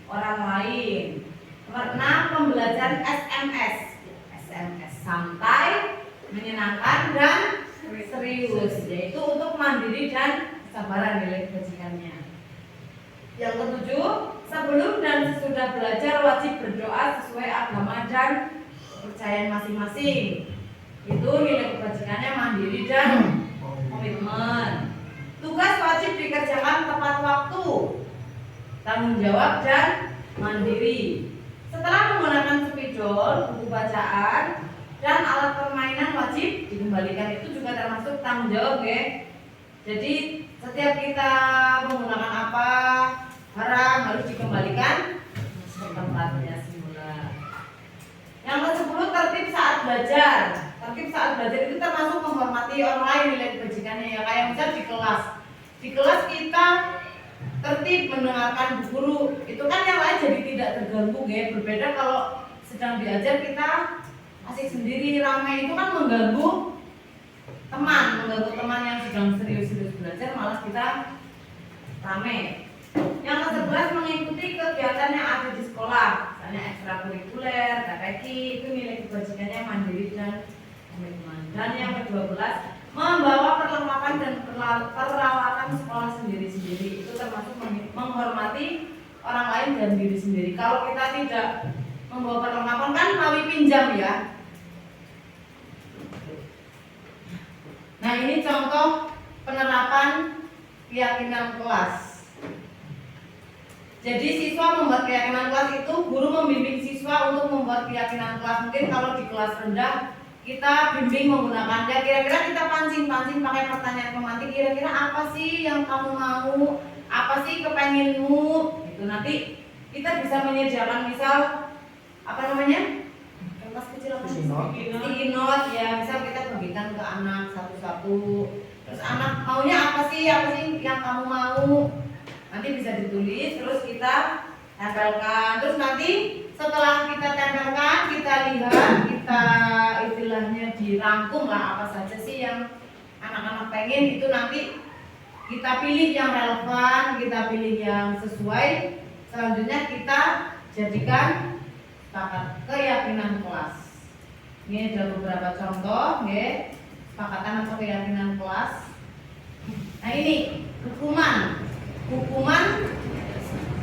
orang lain. Nomor 6, pembelajaran SMS, santai, menyenangkan dan serius, yaitu untuk mandiri dan kesabaran nilai kebajikannya. Yang ketujuh, sebelum dan sesudah belajar wajib berdoa sesuai agama dan kepercayaan masing-masing. Itu nilai kebajikannya mandiri dan komitmen. Tugas wajib dikerjakan tepat waktu, tanggung jawab dan mandiri. Setelah menggunakan spidol, buku bacaan, dan alat permainan wajib dikembalikan. Itu juga termasuk tanggung jawab ya. Jadi setiap kita menggunakan apa barang harus dikembalikan ke tempatnya semula. Yang ke-10, tertib saat belajar. Tertib saat belajar itu termasuk menghormati orang lain nilai kebajikannya ya. Kayak misal di kelas. Di kelas kita tertib mendengarkan bu guru. Itu kan yang lain jadi tidak terganggu ya. Berbeda kalau sedang diajar kita asik sendiri, ramai, itu kan mengganggu teman yang sedang serius-serius belajar, malas kita rame. Yang ke-11, mengikuti kegiatan yang ada di sekolah, misalnya ekstrakurikuler, KKK, itu nilai kebajikannya mandiri dan komitmen. Dan yang ke-12, membawa perlengkapan dan peralatan sekolah sendiri-sendiri. Itu termasuk menghormati orang lain dan diri sendiri. Kalau kita tidak membawa perlengkapan kan melalui pinjam ya. Nah, ini contoh penerapan keyakinan kelas. Jadi siswa membuat keyakinan kelas itu, guru membimbing siswa untuk membuat keyakinan kelas. Mungkin kalau di kelas rendah kita bimbing menggunakan kira-kira kita pancing pakai pertanyaan pemantik, kira-kira apa sih yang kamu mau, apa sih kepenginmu. Itu nanti kita bisa menyediakan misal apa namanya? Kelas kecil apa? Sticky note ya, misal kita bagikan ke anak satu-satu. Terus anak maunya apa sih yang kamu mau? Nanti bisa ditulis, terus kita tempelkan. Terus nanti setelah kita tempelkan, kita lihat, kita istilahnya dirangkum lah apa saja sih yang anak-anak pengen. Itu nanti kita pilih yang relevan, kita pilih yang sesuai. Selanjutnya kita jadikan keyakinan kelas. Ini ada beberapa contoh, ya, kesepakatan atau keyakinan kelas. Nah ini hukuman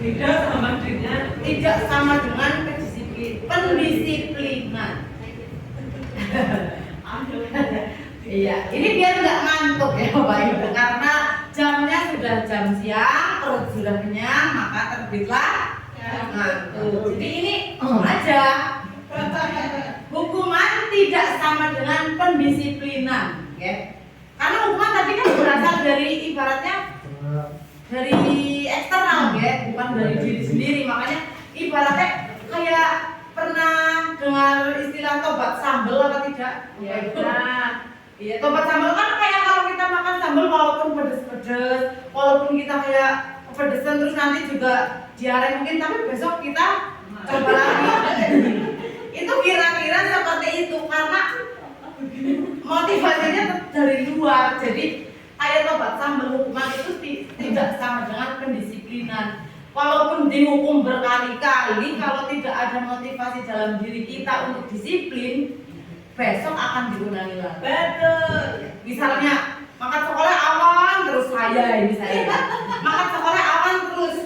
tidak sama dengan pendisiplinan. Iya, ini biar nggak ngantuk ya Bapak Ibu, karena jamnya sudah jam siang, perut sudah kenyang, maka terbitlah ngantuk. Jadi ini aja. Hukuman tidak sama dengan pendisiplinan, ya. Karena hukuman tadi kan berasal dari ibaratnya dari eksternal, ya, bukan dari diri sendiri. Makanya ibaratnya kayak pernah dengar istilah tobat sambal apa tidak? Ya, nah, iya, tobat sambal kan kayak kalau sambal walaupun pedes-pedes, walaupun kita kayak kepedesan terus nanti juga diare mungkin, tapi besok kita coba lagi. Itu kira-kira seperti itu karena motivasinya dari luar. Jadi kayak tobat sambal hukuman itu tidak sama dengan pendisiplinan. Walaupun dihukum berkali-kali, kalau tidak ada motivasi dalam diri kita untuk disiplin, besok akan diulangi lagi. Betul. Misalnya makan sekolah awan terus saya misalnya makan sekolah awan terus,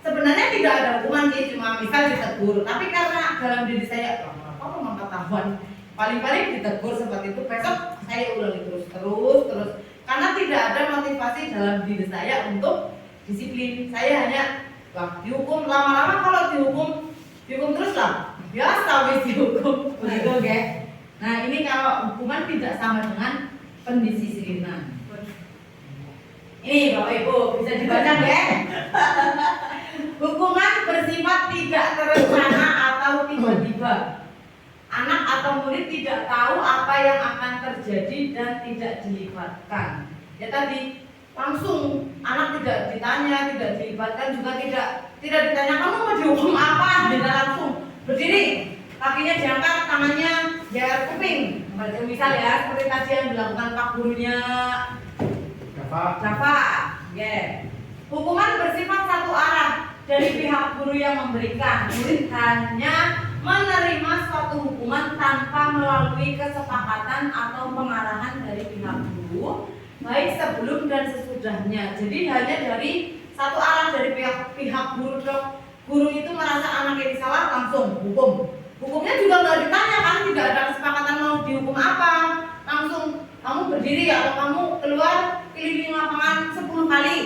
sebenarnya tidak ada hukuman sih, cuma misal ditegur, tapi karena dalam diri saya apa pengetahuan paling-paling ditegur seperti itu, besok saya ulangi terus karena tidak ada motivasi dalam diri saya untuk disiplin. Saya hanya dihukum, lama-lama kalau dihukum terus lah biasa wis dihukum begitu guys. Nah ini kalau hukuman tidak sama dengan pendisiplinan. Ini Bapak Ibu bisa dibaca ya. Hukuman bersifat tidak terencana atau tiba-tiba. Anak atau murid tidak tahu apa yang akan terjadi dan tidak dilibatkan. Ya tadi langsung anak tidak ditanya, tidak dilibatkan, juga tidak ditanya kamu mau dihukum apa, tidak langsung berdiri, kakinya diangkat, tangannya diangkat kuping. Misal ya seperti tadi yang dilakukan Pak gurunya Java. Yeah. Hukuman bersifat satu arah dari pihak guru yang memberikan. Murid hanya menerima suatu hukuman tanpa melalui kesepakatan atau pengarahan dari pihak guru, baik sebelum dan sesudahnya. Jadi hanya dari satu arah dari pihak guru. Guru itu merasa anak ini salah, langsung hukum. Hukumnya juga nggak ditanya kan, tidak ada kesepakatan mau dihukum apa. Langsung kamu berdiri atau kamu keluar keliling lapangan 10 kali.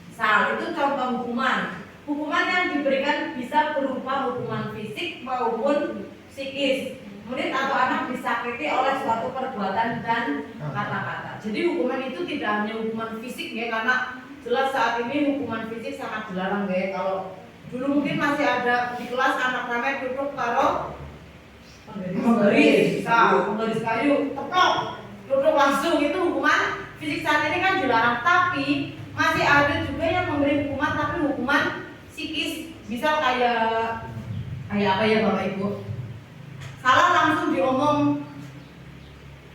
Misal itu contoh hukuman. Hukuman yang diberikan bisa berupa hukuman fisik maupun psikis. Murid atau anak disakiti oleh suatu perbuatan dan kata-kata. Jadi hukuman itu tidak hanya hukuman fisik ya, karena jelas saat ini hukuman fisik sangat dilarang ya. Kalau dulu mungkin masih ada di kelas anak ramai duduk taruh menggaris kayu, teplok, duduk langsung, itu hukuman fisik. Saat ini kan dilarang, tapi masih ada juga yang memberi hukuman tapi hukuman psikis. Misal kayak apa ya Bapak Ibu? Salah langsung diomong,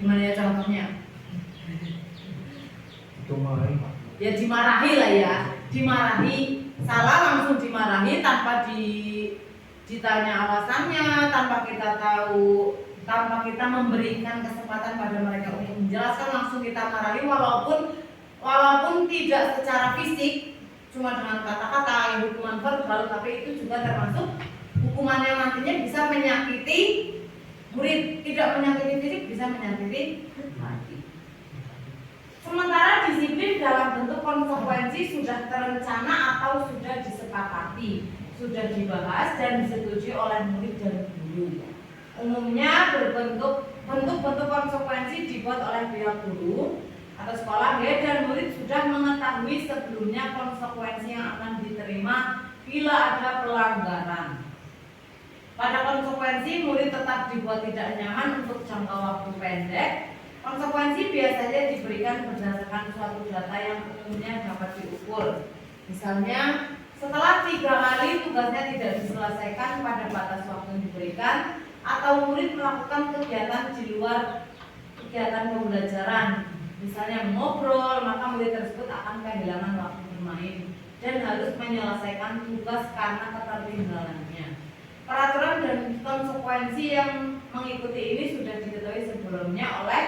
gimana ya contohnya? Ya dimarahi lah ya, dimarahi, salah langsung dimarahi tanpa ditanya alasannya, tanpa kita tahu, tanpa kita memberikan kesempatan pada mereka untuk menjelaskan, langsung kita marahi walaupun tidak secara fisik, cuma dengan kata-kata yang hukuman verbal, tapi itu juga termasuk hukuman yang nantinya bisa menyakiti murid. Tidak menyakiti fisik, bisa menyakiti hati. Sementara disiplin dalam bentuk konsekuensi sudah terencana atau sudah disepakati, sudah dibahas dan disetujui oleh murid dan guru. Umumnya bentuk konsekuensi dibuat oleh pihak guru atau sekolah ya, dan murid sudah mengetahui sebelumnya konsekuensi yang akan diterima bila ada pelanggaran. Pada konsekuensi murid tetap dibuat tidak nyaman untuk jangka waktu pendek. Konsekuensi biasanya diberikan berdasarkan suatu data yang umumnya dapat diukur. Misalnya, setelah 3 kali tugasnya tidak diselesaikan pada batas waktu yang diberikan, atau murid melakukan kegiatan di luar kegiatan pembelajaran, misalnya mengobrol, maka murid tersebut akan kehilangan waktu bermain dan harus menyelesaikan tugas karena ketertinggalannya. Peraturan dan konsekuensi yang mengikuti ini sudah diketahui sebelumnya oleh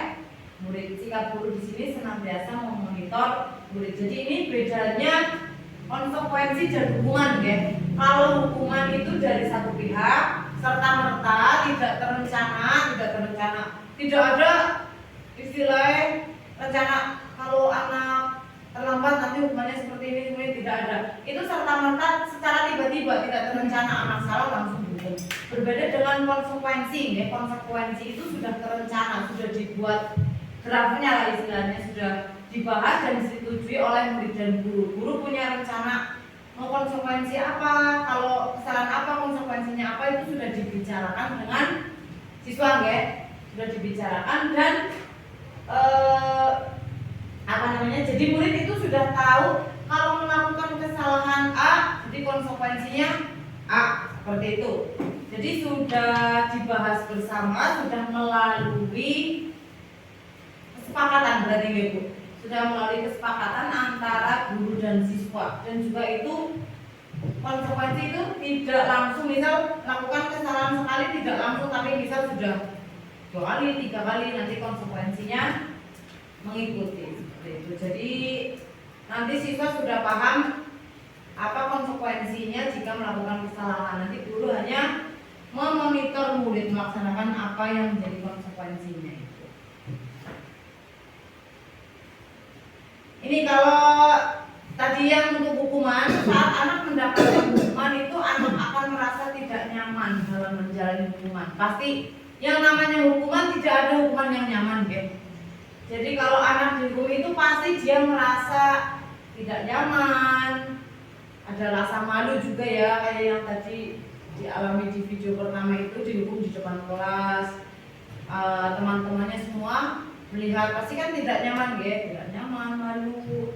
murid. Sikap guru di sini senantiasa memonitor murid. Jadi ini bedanya konsekuensi dan hukuman ya. Kalau hukuman itu dari satu pihak serta merta, tidak terencana, tidak ada istilahnya rencana kalau anak terlambat nanti hukumannya seperti ini, tidak ada. Itu serta merta secara tiba-tiba, tidak terencana, anak salah langsung dihukum. Berbeda dengan konsekuensi ya. Konsekuensi itu sudah terencana, sudah dibuat draftnya lah istilahnya, sudah dibahas dan disetujui oleh murid dan guru. Guru punya rencana mau konsekuensi apa, kalau kesalahan apa, konsekuensinya apa, itu sudah dibicarakan dengan siswa ya, sudah dibicarakan dan Jadi murid itu sudah tahu kalau melakukan kesalahan A, jadi konsekuensinya A, seperti itu. Jadi sudah dibahas bersama, sudah melalui kesepakatan berarti ya Bu. Sudah melalui kesepakatan antara guru dan siswa, dan juga itu konsekuensi itu tidak langsung, misal lakukan kesalahan sekali tidak langsung, tapi misal sudah 2 kali, 3 kali, nanti konsekuensinya mengikuti seperti itu. Jadi nanti siswa sudah paham apa konsekuensinya jika melakukan kesalahan. Nanti guru hanya memonitor murid melaksanakan apa yang menjadi konsekuensinya itu. Ini kalau tadi yang untuk hukuman, saat anak mendapatkan hukuman itu anak akan merasa tidak nyaman dalam menjalani hukuman. Pasti yang namanya hukuman tidak ada hukuman yang nyaman, gitu. Jadi kalau anak dihukum itu pasti dia merasa tidak nyaman, ada rasa malu juga ya, kayak yang tadi dialami di video pertama itu, dihukum di depan kelas, teman-temannya semua melihat, pasti kan tidak nyaman, tidak nyaman, malu.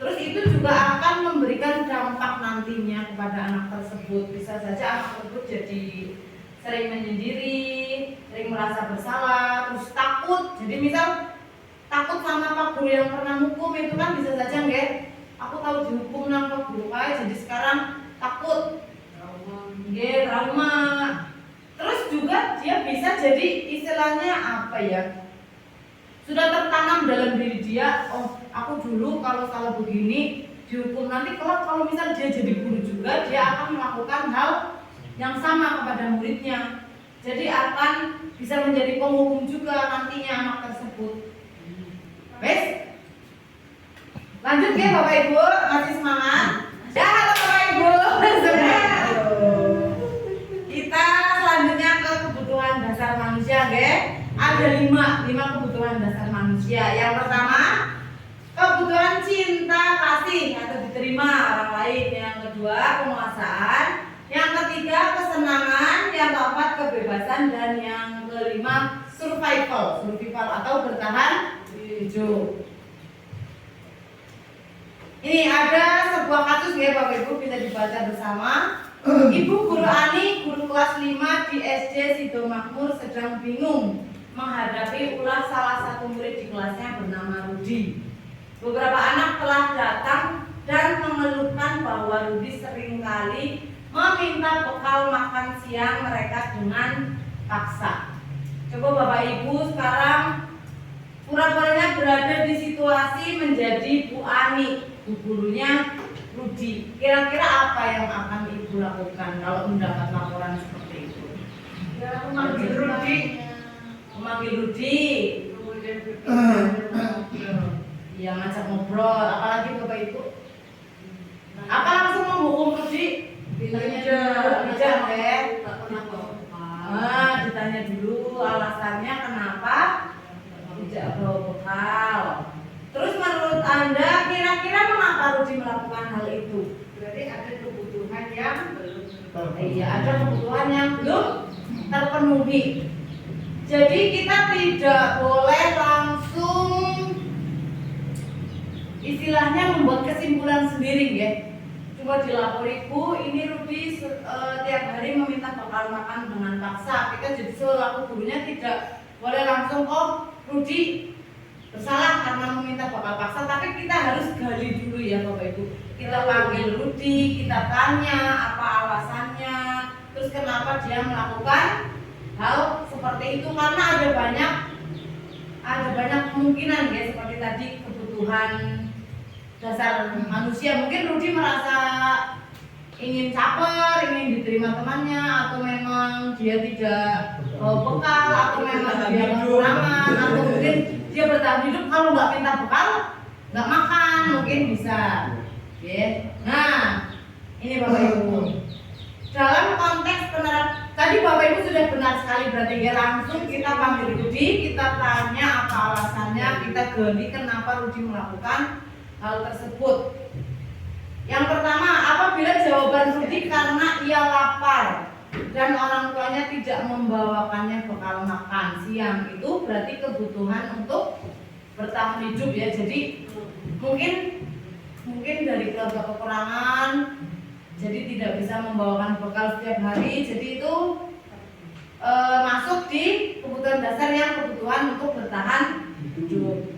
Terus itu juga akan memberikan dampak nantinya kepada anak tersebut. Bisa saja anak tersebut jadi sering menyendiri, sering merasa bersalah, terus takut. Jadi misal takut sama Pak Guru yang pernah hukum itu kan bisa saja aku tahu dihukum nang Pak Guru jadi sekarang takut, trauma. Terus juga dia bisa jadi istilahnya apa ya, sudah tertanam dalam diri dia, oh aku dulu kalau salah begini dihukum, nanti kalau misal dia jadi guru juga, dia akan melakukan hal yang sama kepada muridnya. Jadi akan bisa menjadi penghukum juga nantinya anak tersebut. Wes, lanjut ya Bapak Ibu, masih semangat? Ya halo Bapak Ibu, kita selanjutnya ke kebutuhan dasar manusia, Ada 5 kebutuhan dasar manusia. Yang pertama, kebutuhan cinta kasih atau diterima orang lain. Yang kedua, penguasaan. Yang ketiga, kesenangan. Yang keempat, kebebasan. Dan yang kelima, survival atau bertahan hidup. Ini ada sebuah kasus ya Bapak Ibu, bisa dibaca bersama. Ibu Guru Ani, guru kelas 5 di SD Sido Makmur sedang bingung menghadapi ulah salah satu murid di kelasnya bernama Rudi. Beberapa anak telah datang dan mengeluhkan bahwa Rudi seringkali meminta bekal makan siang mereka dengan paksa. Coba Bapak Ibu sekarang pura-puranya berada di situasi menjadi Bu Ani, bu gurunya Rudi. Kira-kira apa yang akan Ibu lakukan kalau mendapat laporan seperti itu? Ya, memanggil Rudi. Iya, ngajak ngobrol. Apalagi Bapak Ibu? Apa langsung menghukum Rudi? Ditanya dulu alasannya kenapa tidak bawa bekal. Terus menurut Anda kira-kira mengapa Rudi melakukan hal itu? Berarti ada kebutuhan yang belum. Iya, ada kebutuhan yang belum terpenuhi. Jadi kita tidak boleh langsung istilahnya membuat kesimpulan sendiri ya. Coba dilapor Ibu, ini Rudi tiap hari meminta bekal makan dengan paksa. Kita jadi selaku gurunya tidak boleh langsung, oh Rudi bersalah karena meminta bekal paksa, tapi kita harus gali dulu ya Bapak Ibu. Kita panggil Rudi, kita tanya apa alasannya, terus kenapa dia melakukan hal seperti itu, karena ada banyak kemungkinan ya, seperti tadi kebutuhan dasar manusia. Mungkin Rudi merasa ingin caper, ingin diterima temannya, atau memang dia tidak bekal, atau memang dia kekurangan, atau mungkin dia bertahan hidup kalau nggak minta bekal nggak makan, mungkin bisa. Nah, ini Bapak Ibu. Dalam konteks tadi Bapak Ibu sudah benar sekali, berarti ya langsung kita panggil Rudi, kita tanya apa alasannya, kita gali kenapa Rudi melakukan hal tersebut. Yang pertama, apabila jawaban Rudi karena ia lapar dan orang tuanya tidak membawakannya bekal makan siang, itu berarti kebutuhan untuk bertahan hidup ya. Jadi mungkin dari keluarga kekurangan, jadi tidak bisa membawakan bekal setiap hari, jadi itu masuk di kebutuhan dasar yang kebutuhan untuk bertahan hidup.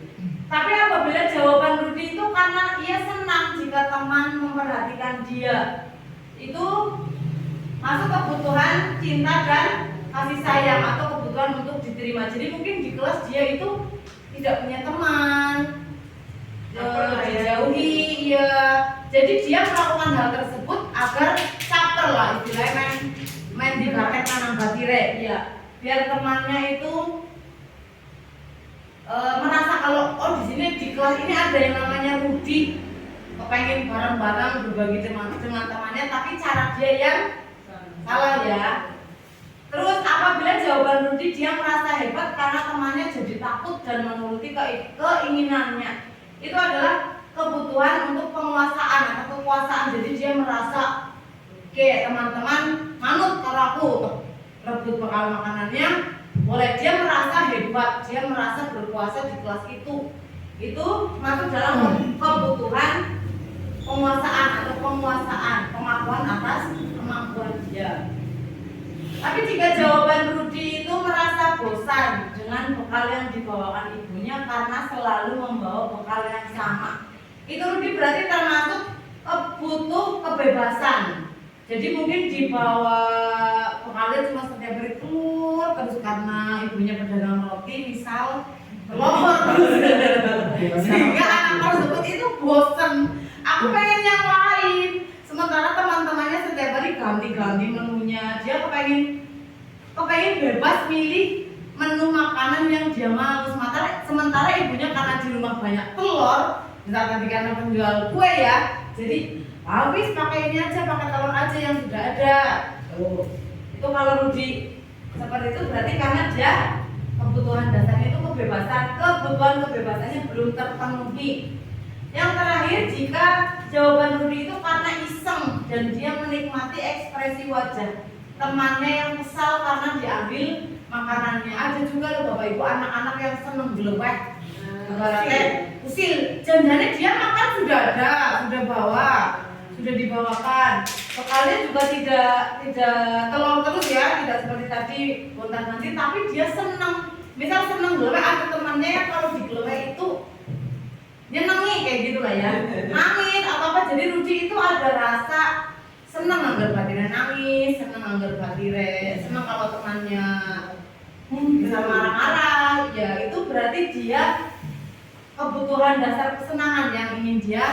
Tapi apabila jawaban Rudy itu karena ia senang jika teman memperhatikan dia, itu masuk kebutuhan cinta dan kasih sayang atau kebutuhan untuk diterima. Jadi mungkin di kelas dia itu tidak punya teman, dijauhi, ya. Jadi dia melakukan hal tersebut agar caper lah, istilahnya main di baket tanam batire, ya. Biar temannya itu merasa kalau oh di sini di kelas ini ada yang namanya Rudy, kepengen bareng-bareng berbagi dengan temannya, tapi cara dia yang salah ya. Terus apabila jawaban Rudy dia merasa hebat karena temannya jadi takut dan menuruti keinginannya, itu adalah kebutuhan untuk penguasaan atau kekuasaan. Jadi dia merasa oke, teman-teman manut kalau aku rebut bekal makanannya, boleh. Dia merasa hebat, dia merasa berkuasa di kelas itu masuk dalam kebutuhan penguasaan atau pengakuan atas kemampuan dia. Tapi jika jawaban Rudy itu merasa bosan dengan bekal yang dibawakan ibunya karena selalu membawa bekal yang sama, itu Rudy berarti termasuk butuh kebebasan. Jadi mungkin dibawa bekalnya cuma setiap hari telur terus karena ibunya pedagang roti misal telur sehingga anak tersebut itu bosan. Aku pengen yang lain. Sementara teman-temannya setiap hari ganti-ganti menunya. Dia kepengen bebas milih menu makanan yang dia mau. Sementara ibunya karena di rumah banyak telur, misalkan karena penjual kue ya, jadi habis pakai ini aja, pakai telur aja yang sudah ada. Itu kalau Rudy seperti itu berarti karena dia kebutuhan dasarnya itu kebutuhan kebebasannya belum terpenuhi. Yang terakhir, jika jawaban Rudy itu karena iseng dan dia menikmati ekspresi wajah temannya yang kesal karena diambil makanannya. Ada juga loh Bapak Ibu anak-anak yang seneng gelewek, usil. Jangannya dia makan sudah ada, sudah dibawakan. Bekalnya juga tidak telur terus ya, tidak seperti tadi gonta-ganti, tapi dia seneng. Misal seneng gelewek, ada temannya yang kalau digelewek itu nyenengi kayak gitulah ya, nangis apa jadi Rudy itu ada rasa seneng anggar batire nangis, seneng anggar batire seneng kalau temannya bisa marah-marah, ya itu berarti dia kebutuhan dasar kesenangan yang ingin dia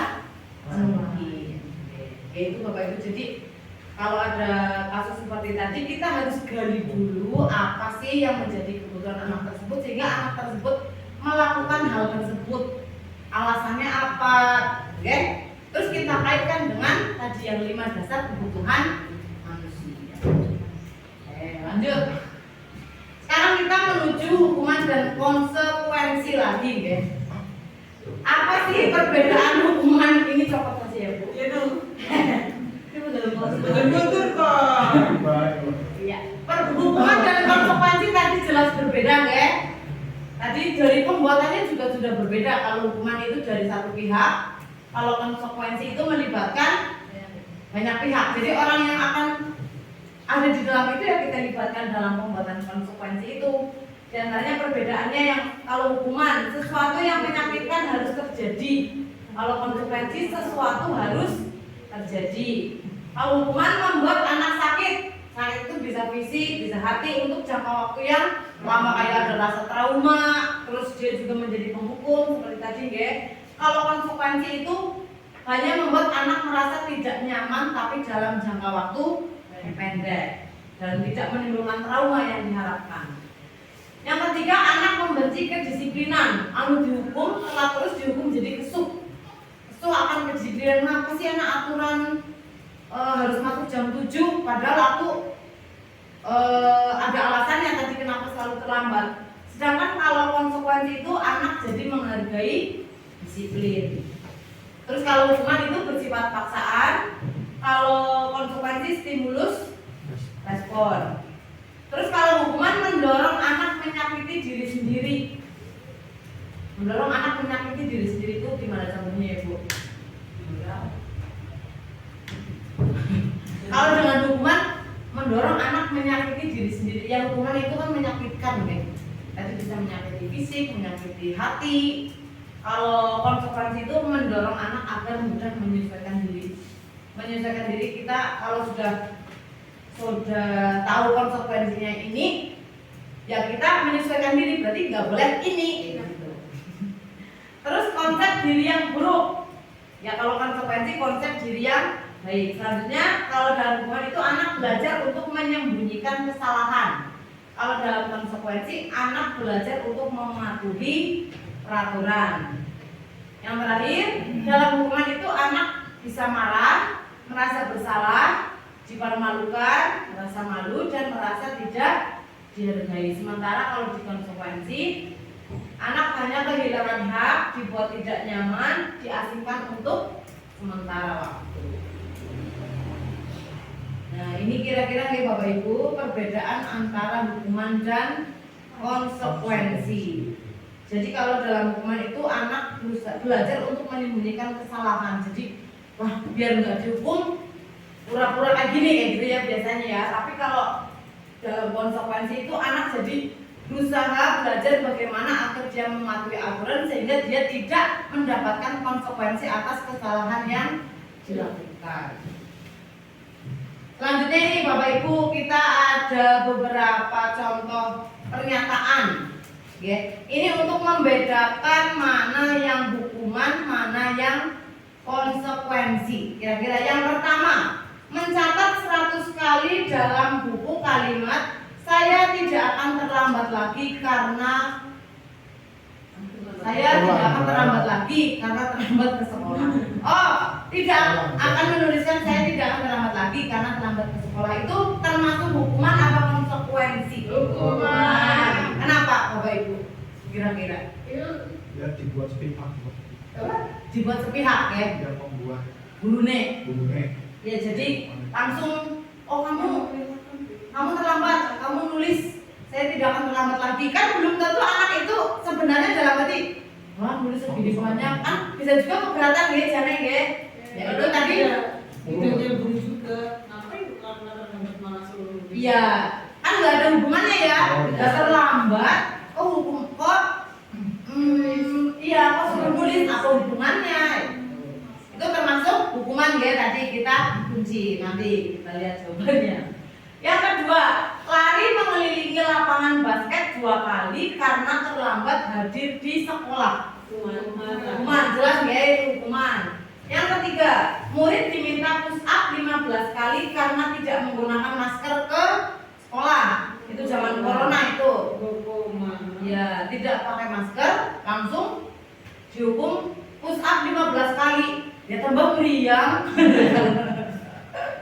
penuhi. Itu Bapak Ibu. Jadi kalau ada kasus seperti tadi kita harus gali dulu apa sih yang menjadi kebutuhan anak tersebut sehingga anak tersebut melakukan hal tersebut. Alasannya apa, oke? Terus kita kaitkan dengan tadi yang 5 dasar kebutuhan manusia. Lanjut. Sekarang kita menuju hukuman dan konsekuensi lagi, oke? Apa sih perbedaan hukuman ini? Copot saja ya Bu. Iya dong. Itu dalam Betul kok. Iya. Hukuman dan konsekuensi tadi jelas berbeda, oke? Tadi dari pembuatannya juga sudah berbeda. Kalau hukuman itu dari satu pihak, kalau konsekuensi itu melibatkan banyak pihak. Jadi orang yang akan ada di dalam itu ya kita libatkan dalam pembuatan konsekuensi itu. Di antaranya perbedaannya yang kalau hukuman sesuatu yang menyakitkan harus terjadi. Kalau konsekuensi sesuatu harus terjadi. Kalau hukuman membuat anak sakit itu bisa fisik, bisa hati untuk jangka waktu yang lama, kayak ada rasa trauma, terus dia juga menjadi penghukum seperti tadi ya. Kalau konsekuensi itu hanya membuat anak merasa tidak nyaman tapi dalam jangka waktu pendek dan tidak menimbulkan trauma yang diharapkan. Yang ketiga, anak membenci kedisiplinan, dihukum setelah terus dihukum jadi kesuk akan kedisiplinan. Apa sih anak aturan harus masuk jam 7 padahal aku ada alasannya tadi kenapa selalu terlambat. Sedangkan kalau konsekuensi itu anak jadi menghargai disiplin. Terus kalau hukuman itu bersifat paksaan, kalau konsekuensi stimulus respon. Terus kalau hukuman mendorong anak menyakiti diri sendiri. Mendorong anak menyakiti diri sendiri itu gimana contohnya ya Bu? Kalau dengan hukuman mendorong anak menyakiti diri sendiri, yang hukuman itu kan menyakitkan kan? Tadi bisa menyakiti fisik, menyakiti hati. Kalau konsekuensi itu mendorong anak agar mudah menyesuaikan diri. Menyesuaikan diri kita kalau sudah tahu konsekuensinya ini, ya kita menyesuaikan diri, berarti nggak boleh ini. Gitu. Terus konsep diri yang buruk, ya kalau konsekuensi konsep diri yang baik. Selanjutnya kalau dalam hukuman itu anak belajar untuk menyembunyikan kesalahan. Kalau dalam konsekuensi anak belajar untuk mematuhi peraturan. Yang terakhir dalam hukuman itu anak bisa marah, merasa bersalah, dipermalukan, merasa malu dan merasa tidak dihargai. Sementara kalau di konsekuensi anak hanya kehilangan hak, dibuat tidak nyaman, diasingkan untuk sementara waktu. Nah, ini kira-kira nih Bapak Ibu perbedaan antara hukuman dan konsekuensi. Jadi kalau dalam hukuman itu anak belajar untuk menyembunyikan kesalahan. Jadi wah biar nggak dihukum pura-pura kayak gini kayak gitu ya biasanya ya. Tapi kalau dalam konsekuensi itu anak jadi berusaha belajar bagaimana agar dia mematuhi aturan sehingga dia tidak mendapatkan konsekuensi atas kesalahan yang dilakukan. Selanjutnya ini Bapak Ibu kita ada beberapa contoh pernyataan. Ya, ini untuk membedakan mana yang hukuman, mana yang konsekuensi. Kira-kira yang pertama, mencatat 100 kali dalam buku kalimat saya tidak akan terlambat lagi karena terlambat ke sekolah. Oh, tidak akan menuliskan saya tidak akan terlambat lagi karena terlambat ke sekolah. Itu termasuk hukuman apa konsekuensi? Hukuman. Kenapa Bapak Ibu? Kira-kira? Ya dibuat sepihak. Dibuat sepihak ya? Ya pembuat. Gurune. Ya jadi langsung oh kamu terlambat, kamu nulis saya tidak akan terlambat lagi. Kan belum tentu anak itu sebenarnya dalam hati wah nulis segini banyak kan bisa juga keberatan ya jane ya. Ya itu tadi Idenya guru juga. Ngapain karena terlambat malah suruh. iya, kan nggak ada hubungannya ya. Nggak terlambat, oh hukum kok iya kok suruh nulis apa hubungannya? Itu termasuk hukuman ya tadi kita kunci nanti kita lihat jawabannya. Yang kedua, lari mengelilingi lapangan basket 2 kali karena terlambat hadir di sekolah. Hukuman jelas ya itu hukuman. Yang ketiga, murid diminta push up 15 kali karena tidak menggunakan masker ke sekolah. Itu zaman corona itu. Ya, tidak pakai masker langsung dihukum push up 15 kali. Ya tambah meriang.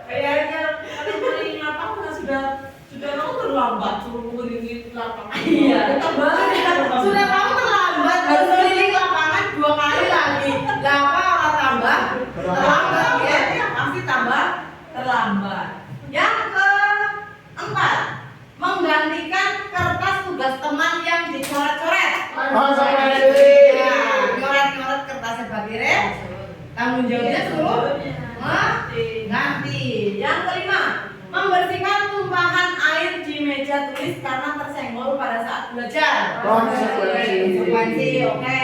Kayaknya kalau keliling lapangan sudah kamu terlambat suruh keliling lapangan. Iya. Sudah kamu terlambat harus keliling lapangan 2 kali lagi. Lah apa orang tambah? Terlambat ya. Pasti tambah terlambat. Yang keempat, menggantikan kertas tugas teman yang dicoret-coret. Ya, nyoret-nyoret kertasnya Bakire. Tanggung jawabnya suruh ganti. Yang kelima, membersihkan tumpahan air di meja tulis karena tersenggol pada saat belajar. Konsekuensi, oke.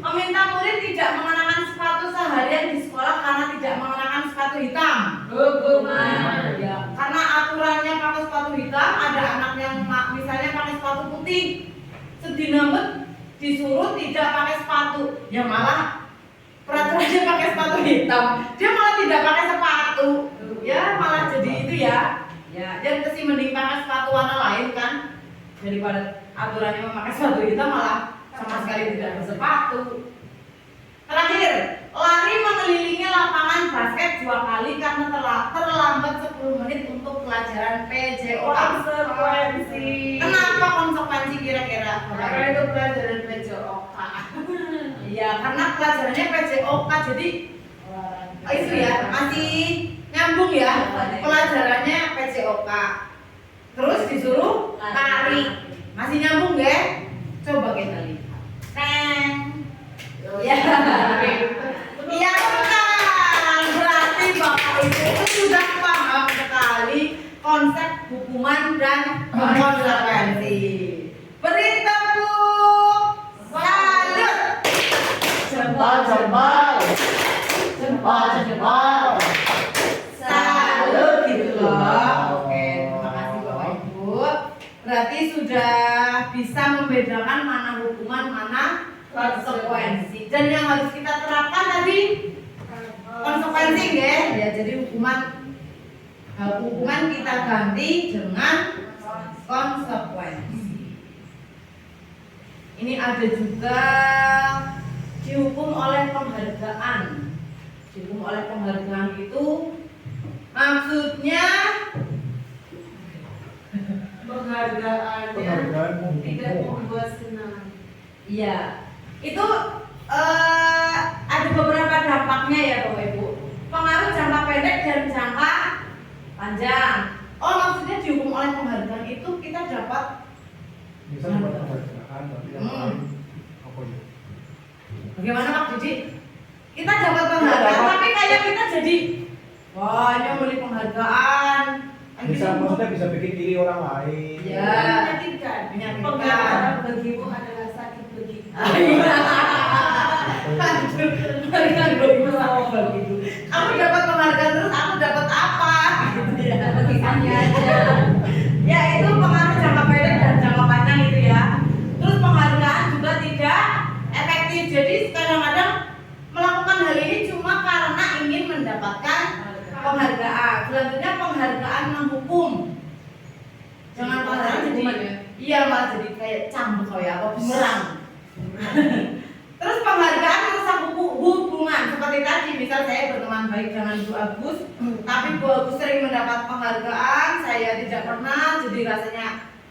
Meminta murid tidak mengenakan sepatu seharian di sekolah karena tidak mengenakan sepatu hitam. Hukuman. Ya, karena aturannya pakai sepatu hitam, ada anak yang misalnya pakai sepatu putih, sedinambet disuruh tidak pakai sepatu, ya malah peraturannya pakai sepatu hitam, dia malah tidak pakai sepatu, ya malah jadi itu ya. Ya, dan pasti mending pakai sepatu warna lain kan daripada aturannya memakai sepatu hitam malah sama sekali tidak bersepatu. Terakhir, lari mengelilingi lapangan basket 2 kali karena terlambat 10 menit untuk pelajaran PJOK. Konsekuensi. Kenapa konsekuensi kira-kira? Karena itu pelajaran PJOK. Iya, karena pelajarannya PJOK jadi itu ya masih nyambung ya pelajarannya PJOK. Terus disuruh lari, masih nyambung ya? Coba kita lihat. konsep hukuman dan konsekuensi. Beri tepuk salut. Jempol, jempol. Jempol, jempol. Salut gitu loh. Oke, terima kasih Bapak Ibu. Berarti sudah bisa membedakan mana hukuman, mana konsekuensi. Dan yang harus kita terapkan tadi konsekuensi ya. Jadi hukuman kita ganti dengan konsekuensi. Ini ada juga dihukum oleh penghargaan. Dihukum oleh penghargaan itu maksudnya penghargaan tidak membuat senang. iya, itu ada beberapa dampaknya ya Bapak Ibu. Pengaruh jangka pendek dan jangka panjang. Oh, maksudnya dihukum oleh penghargaan itu kita dapat Bisa dapat penghargaan, tapi yang lain apa ya? bagaimana Pak Didi? Kita dapat penghargaan, tapi kayak kita jadi wah ini beli penghargaan. Kan Bisa gitu. maksudnya bisa bikin diri orang lain. Ya. Menyakitkan. Menyakitkan. Penghargaan bagimu adalah sakit bagiku. Kamu dapat penghargaan terus aku dapat apa? Gitu ya. Bagaimana aja. Ya itu pengaruh jangka pendek dan jangka panjang itu ya. Terus penghargaan juga tidak efektif. Jadi kadang-kadang melakukan hal ini cuma karena ingin mendapatkan penghargaan. Selanjutnya penghargaan menghukum. Jangan penghargaan jadi iya malah jadi kayak cambuk kayak apa bumerang. Terus penghargaan merusak hubungan seperti tadi, misal saya berteman baik dengan Bu Agus, tapi Bu Agus sering mendapat penghargaan, saya tidak pernah, jadi rasanya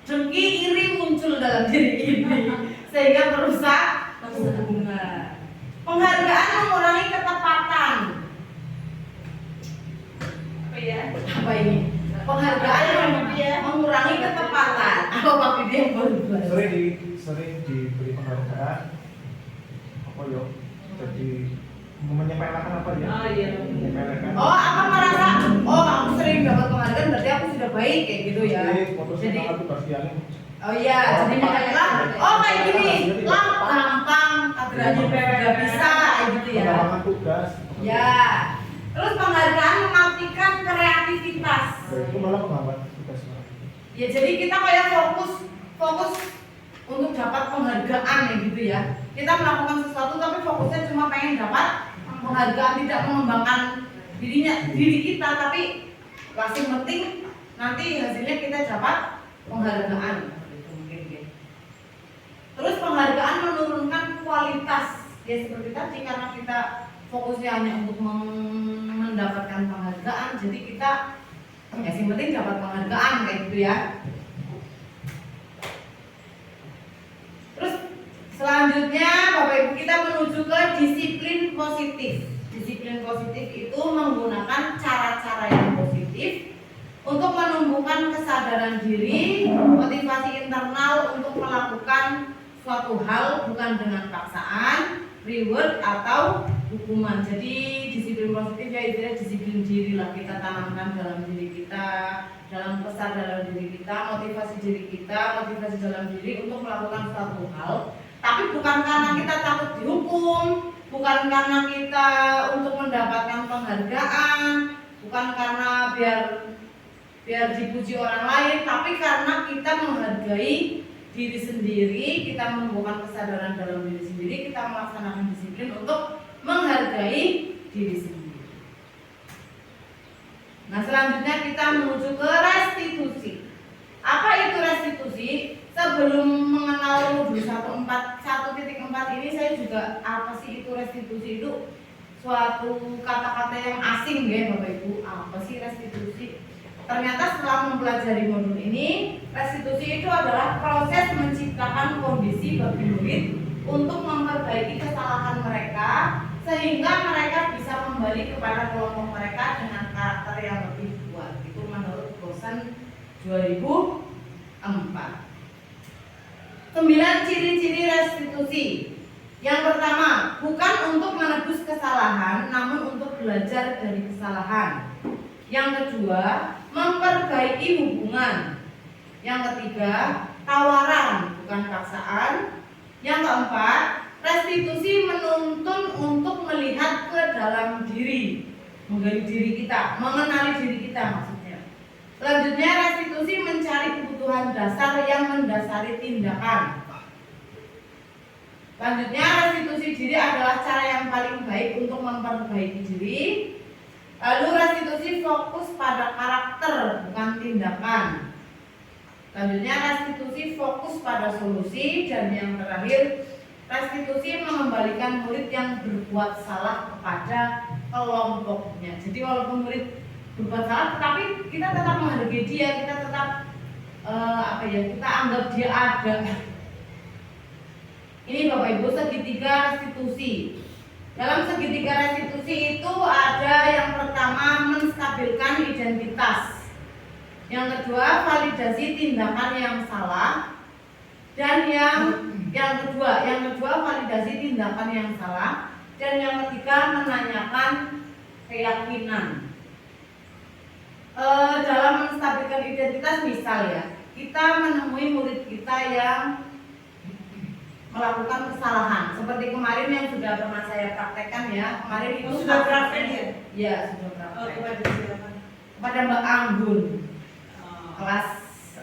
dengki iri muncul dalam diri ini sehingga merusak hubungan. Penghargaan mengurangi ketepatan. Apa ya? Apa ini? Penghargaan mengurangi ketepatan. Apa Pak Bidi yang baru belajar? Sering diberi penghargaan apa ya? Jadi menyepelekan apa ya? Oh iya. Menyepelekan. Oh, apa merasa? Oh, aku sering dapat penghargaan berarti aku sudah baik kayak gitu ya. Jadi tugas dia oh iya, jadi kayak lah. Oh kayak gini, lah gampang, kadranya udah bisa kayak gitu ya. pengembangan tugas. Ya. Terus penghargaan mematikan kreativitas. Itu malah menghambat tugas orang. Ya jadi kita kayak fokus untuk dapat penghargaan ya gitu ya. Kita melakukan sesuatu tapi fokusnya cuma pengen dapat penghargaan, tidak mengembangkan diri kita, tapi yang penting nanti hasilnya kita dapat penghargaan. Terus penghargaan menurunkan kualitas ya seperti tadi, karena kita fokusnya hanya untuk mendapatkan penghargaan, jadi kita ya yang penting dapat penghargaan kayak gitu ya. Terus selanjutnya Bapak Ibu kita menuju ke disiplin positif. Disiplin positif itu menggunakan cara-cara yang positif untuk menumbuhkan kesadaran diri, motivasi internal untuk melakukan suatu hal bukan dengan paksaan, reward atau hukuman. Jadi disiplin positif ya istilahnya disiplin diri lah, kita tanamkan dalam diri kita, dalam kesadaran diri kita, motivasi diri kita, motivasi dalam diri untuk melakukan suatu hal. Tapi bukan karena kita takut dihukum, bukan karena kita untuk mendapatkan penghargaan, bukan karena biar dipuji orang lain, tapi karena kita menghargai diri sendiri, kita menumbuhkan kesadaran dalam diri sendiri, kita melaksanakan disiplin untuk menghargai diri sendiri. Nah selanjutnya kita menuju ke restitusi. Apa itu restitusi? Sebelum mengenal modul 1.4 ini saya juga apa sih itu restitusi, itu suatu kata-kata yang asing ya Bapak Ibu. Apa sih restitusi? Ternyata setelah mempelajari modul ini, restitusi itu adalah proses menciptakan kondisi bagi murid untuk memperbaiki kesalahan mereka sehingga mereka bisa kembali kepada kelompok mereka dengan karakter yang lebih kuat. Itu menurut dosen 2004. 9 ciri-ciri restitusi. Yang pertama, bukan untuk menebus kesalahan, namun untuk belajar dari kesalahan. Yang kedua, memperbaiki hubungan. Yang ketiga, tawaran bukan paksaan. Yang keempat, restitusi menuntun untuk melihat ke dalam diri, menggali diri kita, mengenali diri kita maksudnya. Selanjutnya, restitusi mencari kebutuhan dasar yang mendasari tindakan. Selanjutnya, restitusi diri adalah cara yang paling baik untuk memperbaiki diri. Lalu restitusi fokus pada karakter bukan tindakan. Selanjutnya, restitusi fokus pada solusi. Dan yang terakhir, restitusi mengembalikan murid yang berbuat salah kepada kelompoknya. Jadi walaupun murid berbuat salah, tetapi kita tetap menghargai dia, kita tetap kita anggap dia ada. Ini Bapak Ibu segitiga restitusi. Dalam segitiga restitusi itu ada yang pertama menstabilkan identitas, yang kedua validasi tindakan yang salah, dan yang kedua validasi tindakan yang salah, dan yang ketiga menanyakan keyakinan. Dalam menstabilkan identitas, misal ya, kita menemui murid kita yang melakukan kesalahan seperti kemarin yang sudah pernah saya praktekkan ya. Kemarin itu sudah praktek ya? Iya, sudah praktek. Kepada siapa? Kepada Mbak Anggun, kelas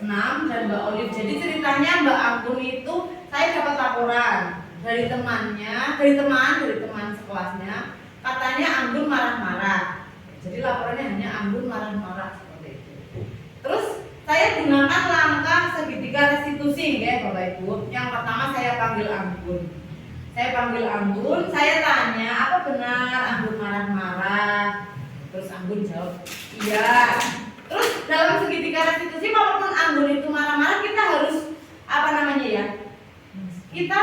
6 dan Mbak Olive. Jadi ceritanya Mbak Anggun itu saya dapat laporan dari teman sekelasnya, katanya Anggun marah-marah. Jadi laporannya hanya Anggun marah-marah seperti itu. Terus saya gunakan langkah segitiga restitusi ya Bapak Ibu. Yang pertama saya panggil Anggun. Saya tanya, apa benar Anggun marah-marah? Terus Anggun jawab, iya. Terus dalam segitiga restitusi, walaupun Anggun itu marah-marah, kita harus kita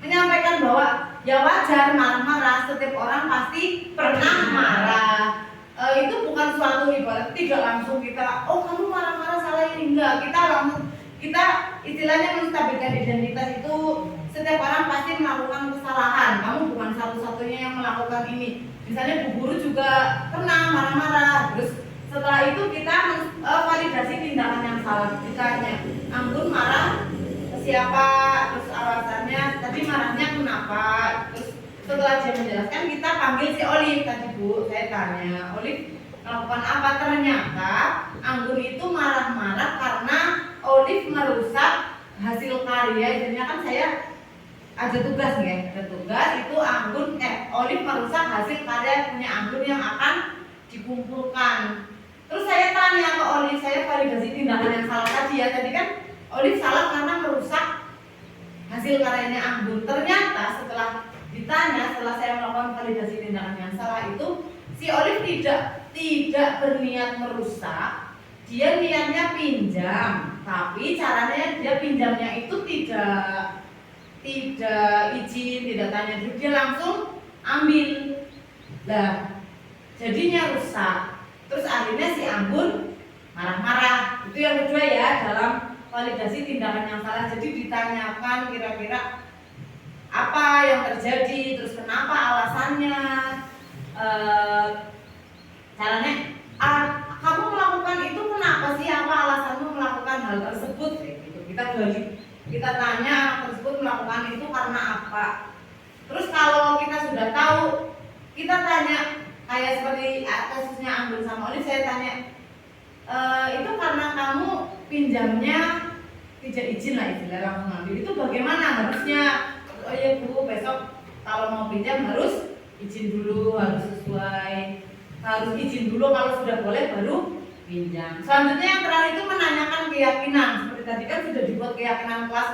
menyampaikan bahwa ya wajar marah-marah, setiap orang pasti pernah marah. Itu bukan suatu ibarat, tidak langsung kita, oh kamu marah-marah salah ini, enggak. Kita istilahnya menstabilkan identitas itu, setiap orang pasti melakukan kesalahan. Kamu bukan satu-satunya yang melakukan ini. Misalnya Bu Guru juga pernah marah-marah. Terus setelah itu kita validasi tindakan yang salah. Ditanya, Anggun marah ke siapa? Terus alasannya, tadi marahnya kenapa? Terus setelah dia menjelaskan, kita panggil si Olive. Tadi Bu, saya tanya, Olive melakukan apa? Ternyata Anggun itu marah-marah karena Olive merusak hasil karya. Jadinya kan saya ada tugas itu Olive merusak hasil karya punya Anggun yang akan dikumpulkan. Terus saya tanya ke Olive, saya validasi tindakan yang salah tadi ya. Tadi kan Olive salah karena merusak hasil karyanya Anggun. Ternyata setelah saya melakukan validasi tindakan yang salah itu, si Olive tidak berniat merusak. Dia niatnya pinjam, tapi caranya dia pinjamnya itu tidak izin, tidak tanya dulu, dia langsung ambil. Lah, jadinya rusak. Terus akhirnya si Anggun marah-marah. Itu yang kedua ya, dalam validasi tindakan yang salah. Jadi ditanyakan kira-kira apa yang terjadi, terus kenapa alasannya, caranya, kamu melakukan itu kenapa sih, apa alasanmu melakukan hal tersebut, kayak gitu. Kita tanya tersebut melakukan itu karena apa. Terus kalau kita sudah tahu, kita tanya kayak seperti kasusnya Anggun sama Olive, saya tanya, itu karena kamu pinjamnya tidak izin lah, istilah langsung ambil, itu bagaimana harusnya? Oh ya Bu, besok kalau mau pinjam harus izin dulu, harus izin dulu, kalau sudah boleh baru pinjam. Selanjutnya yang terakhir itu menanyakan keyakinan. Seperti tadi kan sudah dibuat keyakinan kelas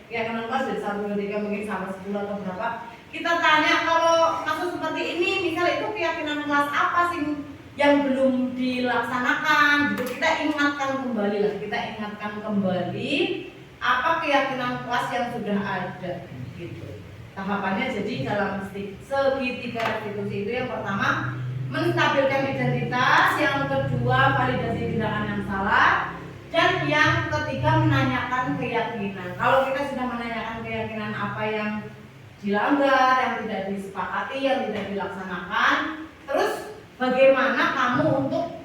keyakinan kelas dari 1, 2, 3 mungkin sampai 10 atau berapa. Kita tanya kalau kasus seperti ini, misal itu keyakinan kelas apa sih yang belum dilaksanakan gitu. Kita ingatkan kembali apa keyakinan kelas yang sudah ada gitu. Tahapannya jadi dalam segitiga restitusi itu, yang pertama menstabilkan identitas, yang kedua validasi tindakan yang salah, dan yang ketiga menanyakan keyakinan. Kalau kita sudah menanyakan keyakinan apa yang dilanggar, yang tidak disepakati, yang tidak dilaksanakan, terus bagaimana kamu untuk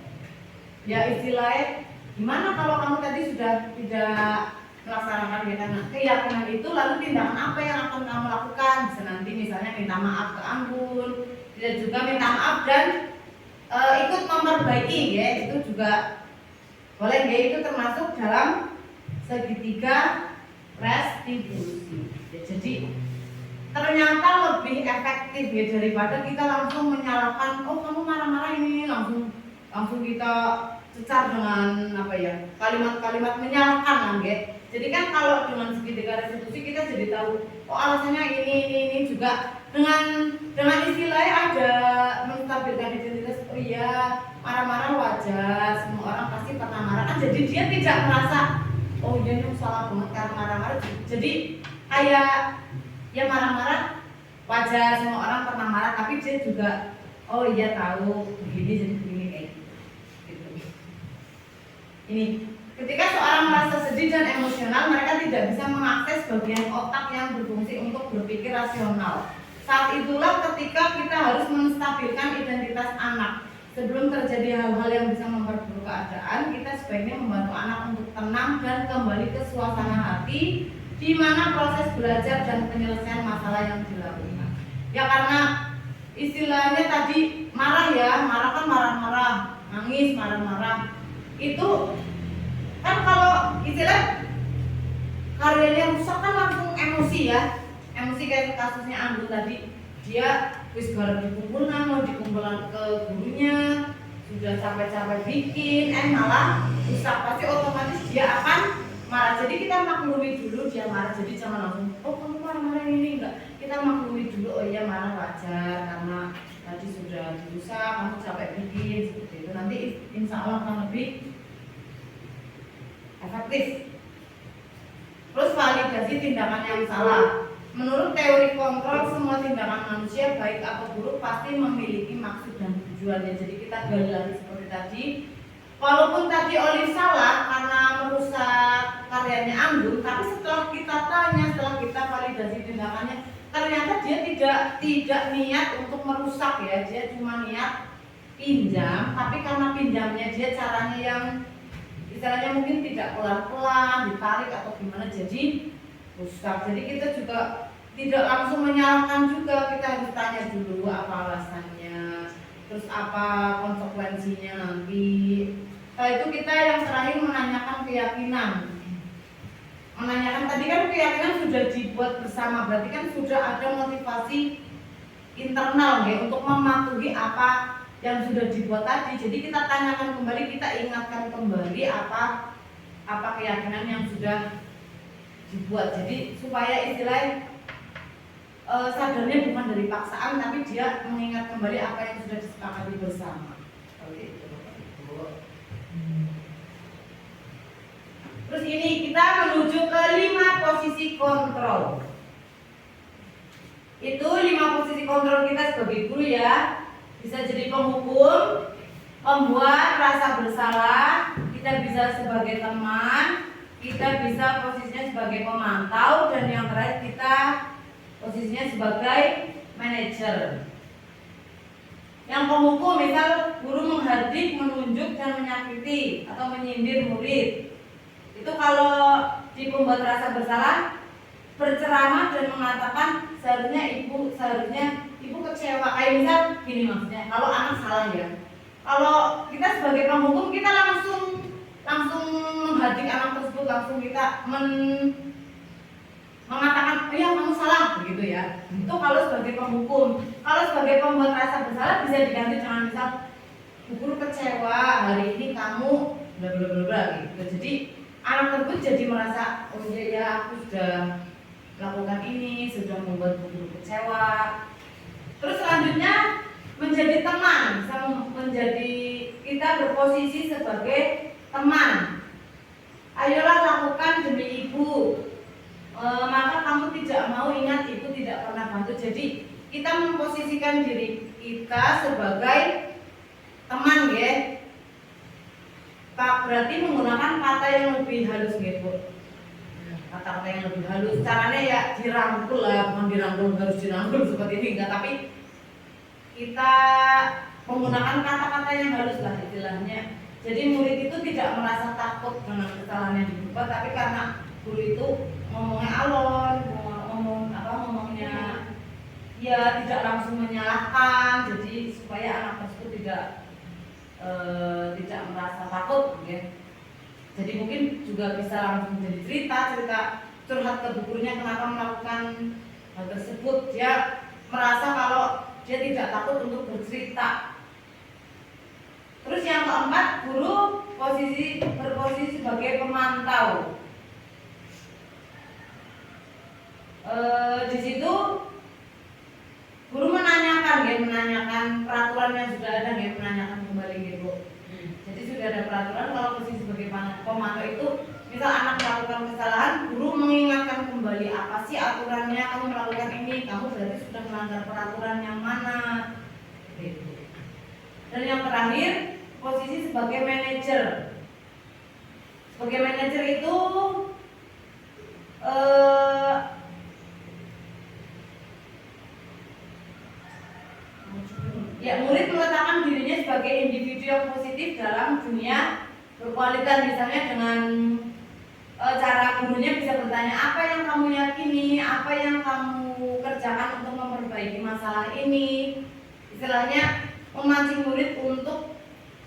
ya istilahnya gimana kalau kamu tadi sudah tidak melaksanakan keyakinan itu, lalu tindakan apa yang akan kamu lakukan? Bisa nanti misalnya minta maaf ke Anggun, tidak juga minta maaf dan ikut memperbaiki ya, itu juga boleh ya, itu termasuk dalam segitiga restitusi ya. Jadi ternyata lebih efektif ya daripada kita langsung menyalahkan, oh kamu marah-marah ini, langsung kita cecar dengan apa ya, kalimat-kalimat menyalahkan kan ya. Jadi kan kalau dengan segitiga restitusi kita jadi tahu, oh alasannya ini juga dengan istilahnya ada menstabilkan identitas. Oh iya, marah-marah wajar, semua orang pasti pernah marah kan, jadi dia tidak merasa oh iya ini salah banget karena marah-marah. Jadi kayak ya marah-marah wajar, semua orang pernah marah, tapi dia juga oh iya tahu begini jadi begini kayak gitu. Ini ketika seorang merasa sedih dan emosional, mereka tidak bisa mengakses bagian otak yang berfungsi untuk berpikir rasional. Saat itulah ketika kita harus menstabilkan identitas anak. Sebelum terjadi hal-hal yang bisa memperburuk keadaan, kita sebaiknya membantu anak untuk tenang dan kembali ke suasana hati di mana proses belajar dan penyelesaian masalah yang dilakukan. Ya karena istilahnya tadi marah ya, marah kan marah-marah, nangis marah-marah. Itu kan kalau istilah karyanya rusak kan langsung emosi ya, emosi kayak kasusnya Anggun tadi, dia wis bareng dikumpul mau dikumpulkan ke gurunya, sudah capek-capek bikin, malah rusak, pasti otomatis dia akan marah. Jadi kita maklumi dulu dia marah, jadi jangan langsung oh kamu marah-marah ini, enggak, kita maklumi dulu, oh iya marah wajar karena tadi sudah dirusak, kamu capek bikin seperti itu, nanti insya Allah akan lebih efektif. Terus validasi tindakan yang salah. Menurut teori kontrol, semua tindakan manusia baik atau buruk pasti memiliki maksud dan tujuannya. Jadi kita gali lagi seperti tadi. Walaupun tadi Olive salah karena merusak karyanya Anggun, tapi setelah kita tanya, setelah kita validasi tindakannya, ternyata dia tidak niat untuk merusak ya. Dia cuma niat pinjam, tapi karena pinjamnya dia caranya yang istilahnya mungkin tidak pelan-pelan, ditarik atau gimana, jadi rusak. Jadi kita juga tidak langsung menyalahkan juga, kita harus tanya dulu apa alasannya, terus apa konsekuensinya nanti. Setelah itu kita yang terakhir menanyakan keyakinan. Menanyakan tadi kan keyakinan sudah dibuat bersama, berarti kan sudah ada motivasi internal ya untuk mematuhi apa yang sudah dibuat tadi. Jadi kita tanyakan kembali, kita ingatkan kembali apa keyakinan yang sudah dibuat. Jadi supaya istilahnya sadarnya bukan dari paksaan, tapi dia mengingat kembali apa yang sudah disepakati bersama. Terus ini kita menuju ke 5 posisi kontrol. Itu 5 posisi kontrol kita sebagai guru ya. Bisa jadi penghukum, pembuat rasa bersalah, kita bisa sebagai teman, kita bisa posisinya sebagai pemantau, dan yang terakhir kita posisinya sebagai manajer. Yang penghukum, misal guru menghardik, menunjuk, dan menyakiti atau menyindir murid. Itu kalau di pembuat rasa bersalah, berceramah dan mengatakan seharusnya ibu kecewa, kayak misal gini maksudnya, kalau anak salah ya, kalau kita sebagai penghukum kita langsung menghardik anak tersebut, langsung kita mengatakan iya kamu salah begitu ya. Itu kalau sebagai penghukum. Kalau sebagai pembuat rasa bersalah bisa diganti dengan misal Bu Guru kecewa hari ini kamu bla bla bla bla gitu. Jadi anak tersebut jadi merasa oh iya ya aku sudah melakukan ini, sudah membuat Bu Guru kecewa. Terus selanjutnya menjadi teman, bisa menjadi kita berposisi sebagai teman. Ayolah lakukan demi ibu. Maka kamu tidak mau, ingat ibu tidak pernah bantu. Jadi kita memposisikan diri kita sebagai teman ya. Pak berarti menggunakan kata yang lebih halus gitu. Kata-kata yang lebih halus, caranya ya dirangkul lah, bukan dirangkul harus dirangkul seperti ini enggak, tapi kita menggunakan kata-kata yang halus lah istilahnya. Jadi tidak merasa takut dengan kesalahan yang dibuat, tapi karena guru itu ngomongnya alon, ngomongnya ya tidak langsung menyalahkan, jadi supaya anak tersebut tidak merasa takut, ya. Jadi mungkin juga bisa langsung jadi cerita curhat ke gurunya kenapa melakukan hal tersebut. Dia merasa kalau dia tidak takut untuk bercerita. Terus yang keempat, guru berposisi sebagai pemantau. Di situ guru menanyakan peraturan yang sudah ada, menanyakan kembali gitu. Jadi sudah ada peraturan, kalau posisi sebagai pemantau itu, misal anak melakukan kesalahan, guru mengingatkan kembali apa sih aturannya, kamu melakukan ini, kamu berarti sudah melanggar peraturan yang mana. Gitu. Dan yang terakhir, posisi sebagai manajer. Sebagai manajer itu ya, murid meletakkan dirinya sebagai individu yang positif dalam dunia berkualitas, misalnya dengan cara gurunya bisa bertanya apa yang kamu yakini, apa yang kamu kerjakan untuk memperbaiki masalah ini. Istilahnya memancing murid untuk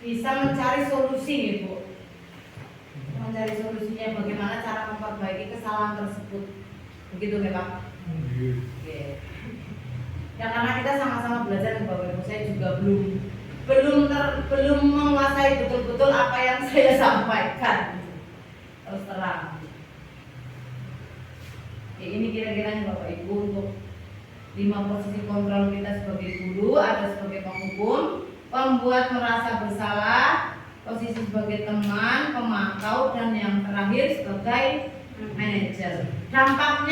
bisa mencari solusi gitu. Mencari solusinya bagaimana cara memperbaiki kesalahan tersebut. Begitu ya Pak? Oke. Ya karena kita sama-sama belajar nih Bapak Ibu, saya juga belum menguasai betul-betul apa yang saya sampaikan. Terus terang. Ya, ini kira-kira Bapak Ibu untuk 5 posisi kontrol kita sebagai guru, ada sebagai penghukum, pembuat merasa bersalah, posisi sebagai teman, pemantau, dan yang terakhir sebagai manajer. Dampak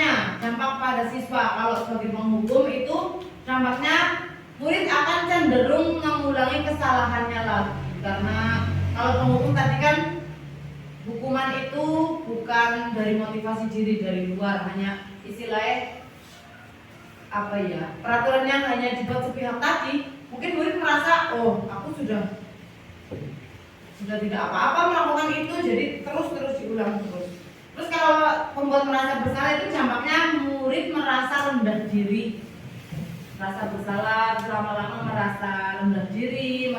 pada siswa kalau sebagai penghukum itu dampaknya murid akan cenderung mengulangi kesalahannya lagi, karena kalau penghukum tadi kan hukuman itu bukan dari motivasi diri dari luar, hanya istilahnya peraturan yang hanya dibuat sepihak tadi. Mungkin murid merasa, oh aku sudah tidak apa-apa melakukan itu, jadi terus diulang terus. Terus kalau pembuat merasa bersalah itu dampaknya murid merasa rendah diri, merasa bersalah, lama-lama merasa rendah diri,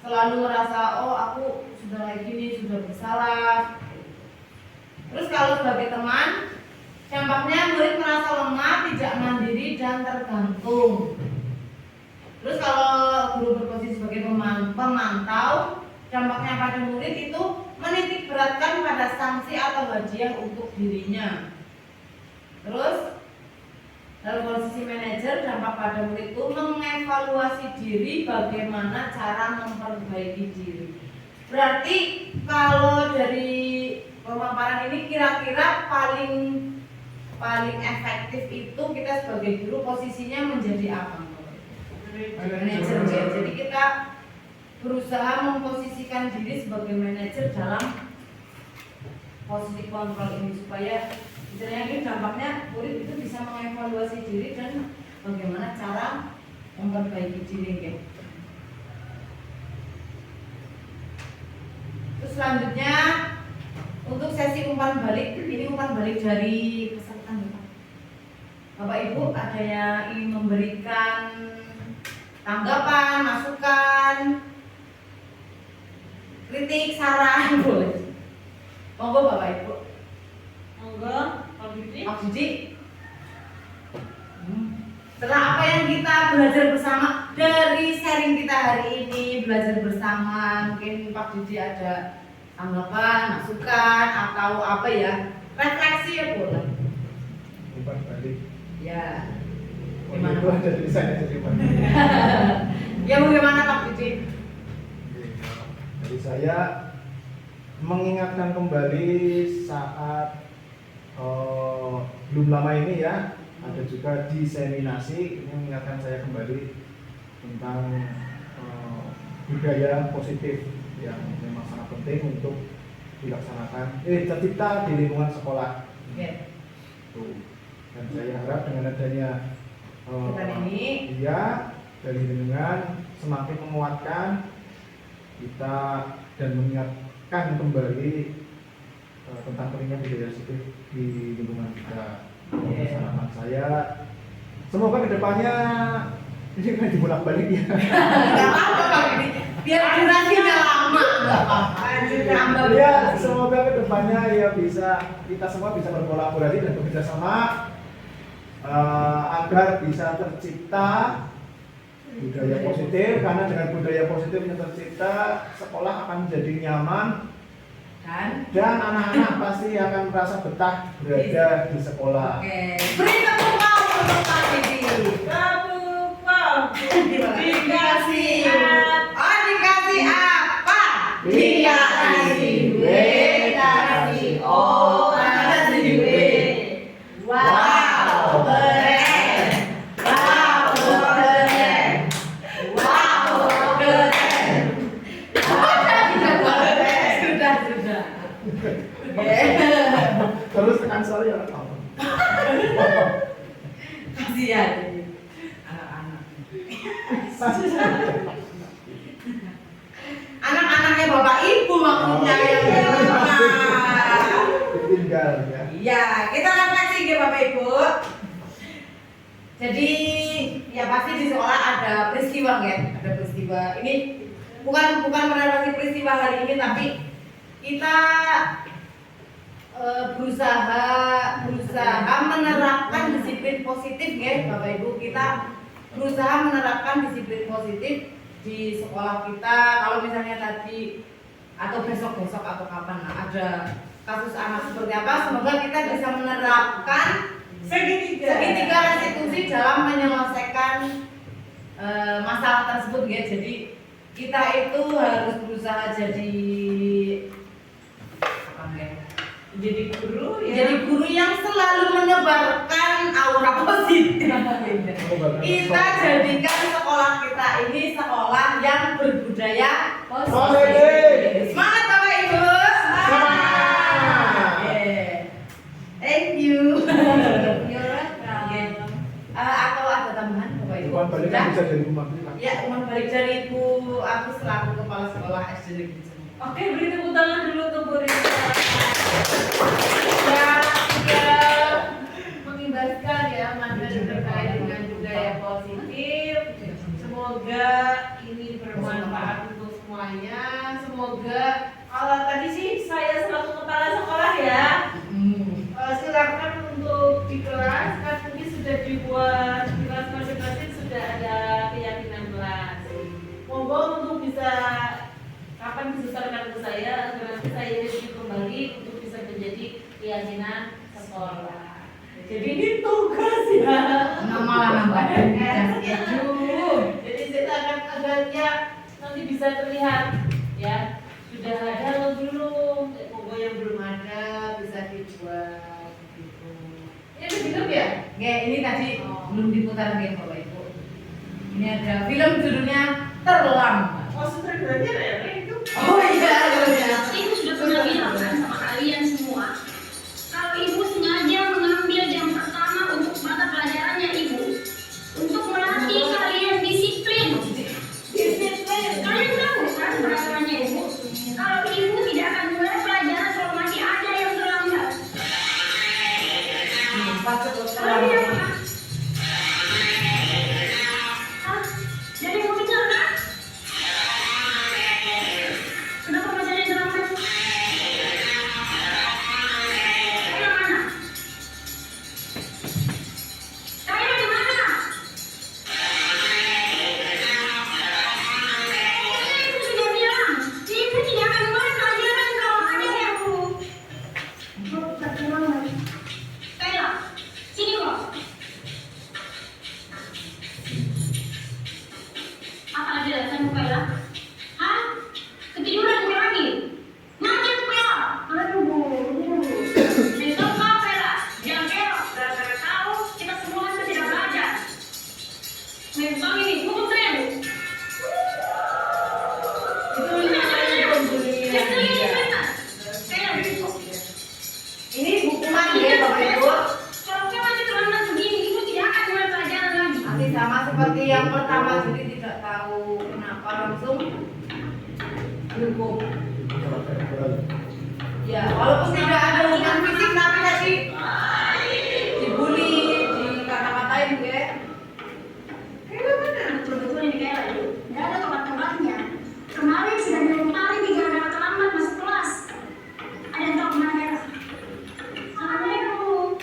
selalu merasa oh aku sudah kayak gini, sudah bersalah. Terus kalau sebagai teman, dampaknya murid merasa lemah, tidak mandiri dan tergantung. Terus kalau guru berposisi sebagai pemantau, dampaknya pada murid itu menitik beratkan pada sanksi atau hadiah untuk dirinya. Terus dalam posisi manajer, dampak pada murid itu mengevaluasi diri, bagaimana cara memperbaiki diri. Berarti kalau dari pemaparan ini kira-kira paling efektif itu kita sebagai guru posisinya menjadi apa? Manajer. Jadi kita berusaha memposisikan diri sebagai manajer dalam posisi kontrol ini, supaya misalnya ini dampaknya murid itu bisa mengevaluasi diri dan bagaimana cara memperbaiki diri. Terus selanjutnya untuk sesi umpan balik, ini umpan balik dari peserta Bapak Ibu, ada yang ingin memberikan tanggapan, masukan, kritik, saran, boleh. Monggo Bapak Ibu. Monggo, Pak Didi. Setelah apa yang kita belajar bersama dari sharing kita hari ini, belajar bersama, mungkin Pak Didi ada tanggapan, masukan, atau refleksi ya boleh. Umpan balik. Ya. Gimana? Itu ada tulisannya jadi umpan. Ya bagaimana Pak Didi? Jadi saya mengingatkan kembali saat belum lama ini ya, ada juga diseminasi, ini mengingatkan saya kembali tentang budaya positif yang memang sangat penting untuk dilaksanakan tercipta di lingkungan sekolah. Okay. Dan saya harap dengan adanya dari dengan semakin menguatkan kita dan mengingat menerapkan kembali tentang pentingnya budaya positif di lingkungan kita. Harapan saya semoga kedepannya ini kan dibolak-balik ya. Nggak apa-apa Pak ini, biar durasinya lama. Nggak apa-apa. Tambah Ya, durasi. semoga kedepannya ya kita semua bisa berkolaborasi dan bekerja sama agar bisa tercipta budaya positif, karena dengan budaya positif yang tercipta sekolah akan menjadi nyaman dan anak-anak pasti akan merasa betah berada di sekolah. Oke, beri tepuk tangan untuk Pak Didi. Dikasih. Oh, dikasih apa? Dikasih W, dikasih O, dikasih W. Wow, keren. Wow, keren. Wow, keren. Sudah. Terus tekan sorry ya. Kasihan anak-anak. Anak-anaknya bapak ibu maksudnya yang di rumah. Ditinggal ya. Iya, kita refleksi ya bapak ibu. Jadi ya pasti di sekolah ada peristiwa ya, ada peristiwa. Ini bukan merefleksi peristiwa hari ini, tapi kita berusaha menerapkan disiplin positif ya bapak ibu. Kita berusaha menerapkan disiplin positif di sekolah kita. Kalau misalnya tadi atau besok atau kapan ada kasus anak seperti apa, semoga kita bisa menerapkan segitiga restitusi dalam menyelesaikan masalah tersebut ya. Jadi kita itu harus berusaha jadi Jadi guru ya. jadi guru yang selalu menebarkan aura positif. Kita jadikan sekolah kita ini sekolah yang berbudaya positif. Semangat Bapak Ibu. Semangat. Thank you. You're welcome. Atau ada tambahan Bapak Ibu? Umpan balik kan bisa dari rumah kita. Ya, umpan balik dari Ibu. Aku selaku kepala sekolah SD Negeri Jember. Oke, beri tepuk tangan dulu untuk Bu Rita. Sudah mengimbaskan ya materi terkait dengan budaya positif. Semoga ini bermanfaat untuk semuanya. Semoga kalau tadi sih saya selaku kepala sekolah ya. Silakan untuk di kelas kan mungkin sudah dibuat di kelas masing-masing sudah ada keyakinan kelas. Monggo untuk bisa kapan disesuaikan ke saya agar nanti saya review kembali untuk bisa menjadi keyakinan sekolah. Jadi ini tugas ya. Malah nambahnya. Jadi kita akan agarnya nanti bisa terlihat ya sudah ada atau belum. Monggo yang belum ada bisa dibuat gitu. Ini ada film ya? Ya, ini tadi belum diputar ya Bapak Ibu. Ini ada film judulnya Terlambat. Oh sutradaranya Rere itu. Oh iya. Ibu sudah pernah bilang kan sama kalian semua, kalau ibu sengaja mengambil jam pertama untuk mata pelajarannya ibu, untuk melatih kalian disiplin. Kalian tahu kan peraturannya ibu? Kalau ibu tidak akan mulai pelajaran kalau masih ada yang terlambat. Kalian Pak? Hah? Jadi mau bicara kan? Kenapa masih ada yang terlambat? Kalian mana? Kalian di mana? Ibu sudah bilang, ibu tidak akan mulai pelajaran kalau ada yang terlambat. Kayla, sini kok. Apa ada alasanmu Kayla? Hah? Ketiduran gue lagi? Macet Kayla? Aduh, besok kau Kayla, jangan kerok. Gara-gara tahu kita semua kan tidak belajar. Besok ini hukum saya bu. Ini hukuman ya Bapak Ibu. Kalau kau masih terlambat begini, ibu tidak akan mulai pelajaran lagi. Masih sama seperti yang pertama, jadi tidak tahu kenapa langsung dihukum. Ya, walaupun tidak ada hubungan fisik tapi tadi dibully, dikata-katain ya. Kayak mana? Betul-betul ini kayak lagi. Nggak ada tempat-tempatnya. Kemarin sudah dilempari di gara-gara terlambat masuk kelas. Ada yang tahu kemana Bella? Assalamualaikum.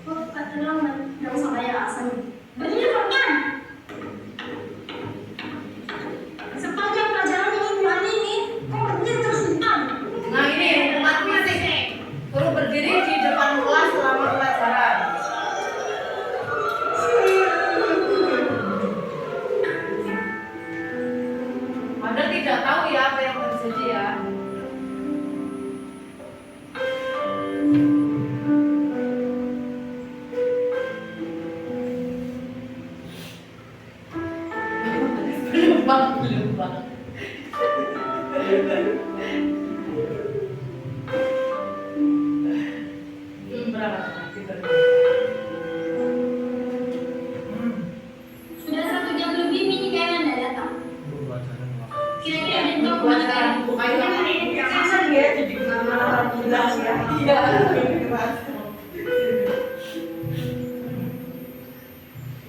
Oh, Pak terlambat. Nggak usah bayar alasan. Begini kan? Sepanjang pelajaran minggu hari ini, kok berdiri terus di depan? Nah ini hukuman fisik. Suruh berdiri di depan kelas selama pelajaran. Anda tidak tahu ya apa yang terjadi ya. Belum bang. Berapa kita? Sudah 1 jam lebih ini kayak nggak datang. Kira-kira ada yang tahu kemana Bella? Kasan ya, jadi kemana-mana jelas ya. Iya.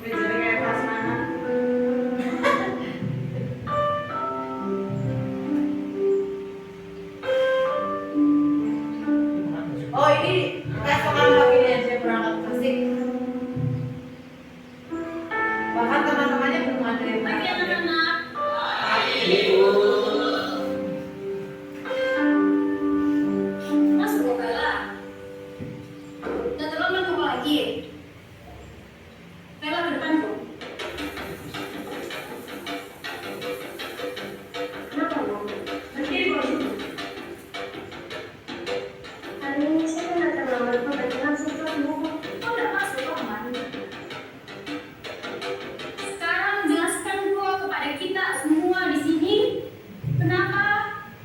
Jadi kayak prasmanan. Oh ini keesokan paginya dia berangkat Gresik. Bahkan teman-temannya belum ada yang Pagi berangkat. anak-anak. Masuk kok Bella. Udah terlambat mau lagi. Bella ke depan kok. Kenapa mau? Berdiri kok situ. Hari ini saya nggak terlambat kok dengan sesuatu buku. Kok nggak masuk kok kemana? Sekarang jelaskan kok kepada kita semua di sini kenapa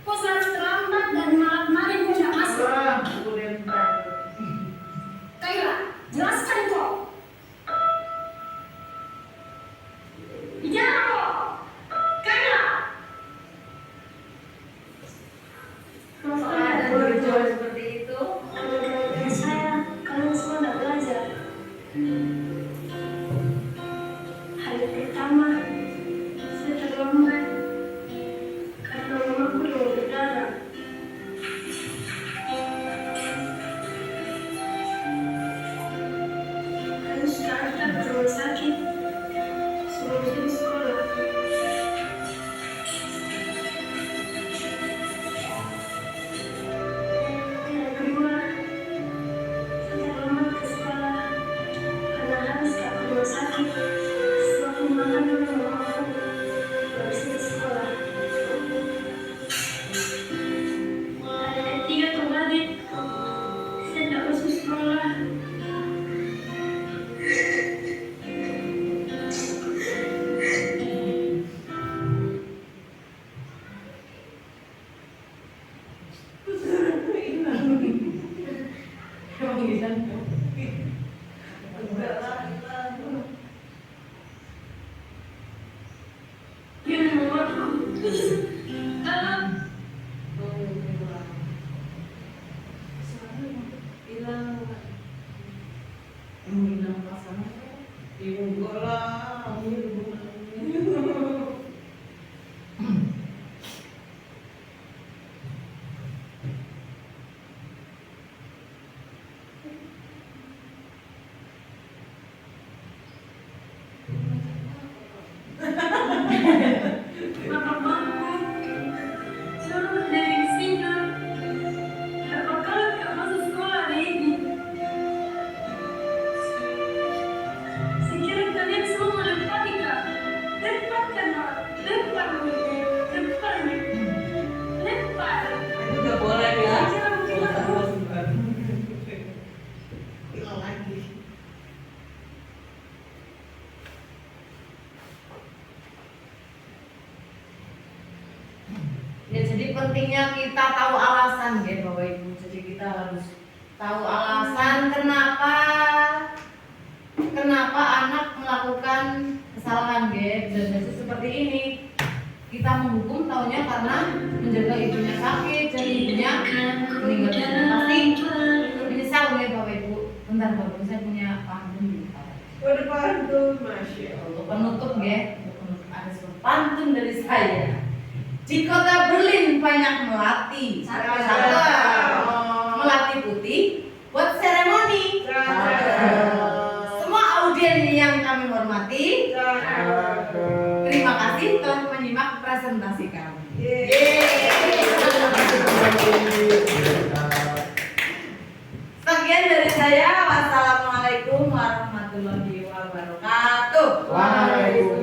kok selalu terlambat dan malam kemarin kok nggak masuk? Kayla, jelaskan kok. Bicara kok. Kayla. Kalau ada berjual seperti itu, Saya kalian semua nggak belajar. Hari pertama saya terlambat karena mamaku yang berdarah. Harus diantar ke rumah sakit sebelum saya di sekolah. Yang kedua, saya terlambat ke sekolah karena harus ke rumah sakit setelah makan dengan mamaku baru saya di sekolah. Hari ketiga kemarin saya tak masuk sekolah. emang gitu. Yang mamaku dalam Hilang. Emang hilang pasangan. Ya enggak lah, amin. mamaku suruh dari sini. Berapa kali nggak masuk sekolah hari ini? Saya kira kalian semua melempari kak. Lemparkan kak, lempar, lempar, lempar. Itu nggak boleh ya. Jangan bilang. Hilang lagi. Ya jadi pentingnya kita tahu alasan ya Bapak Ibu. Jadi kita harus tahu alasan kenapa anak melakukan kesalahan dan jadi seperti ini. Kita menghukum taunya karena menjaga ibunya sakit dan ibunya meninggal dunia. betul, Masya Untuk Allah. penutup ya, untuk penutup ada sebuah pantun dari saya. Di kota Berlin banyak melati. Satu. Melati putih buat seremoni. Semua audien yang kami hormati, terima kasih telah menyimak presentasi kami. Sekian dari saya. Wassalamualaikum warahmatullahi wabarakatuh. Waalaikumsalam.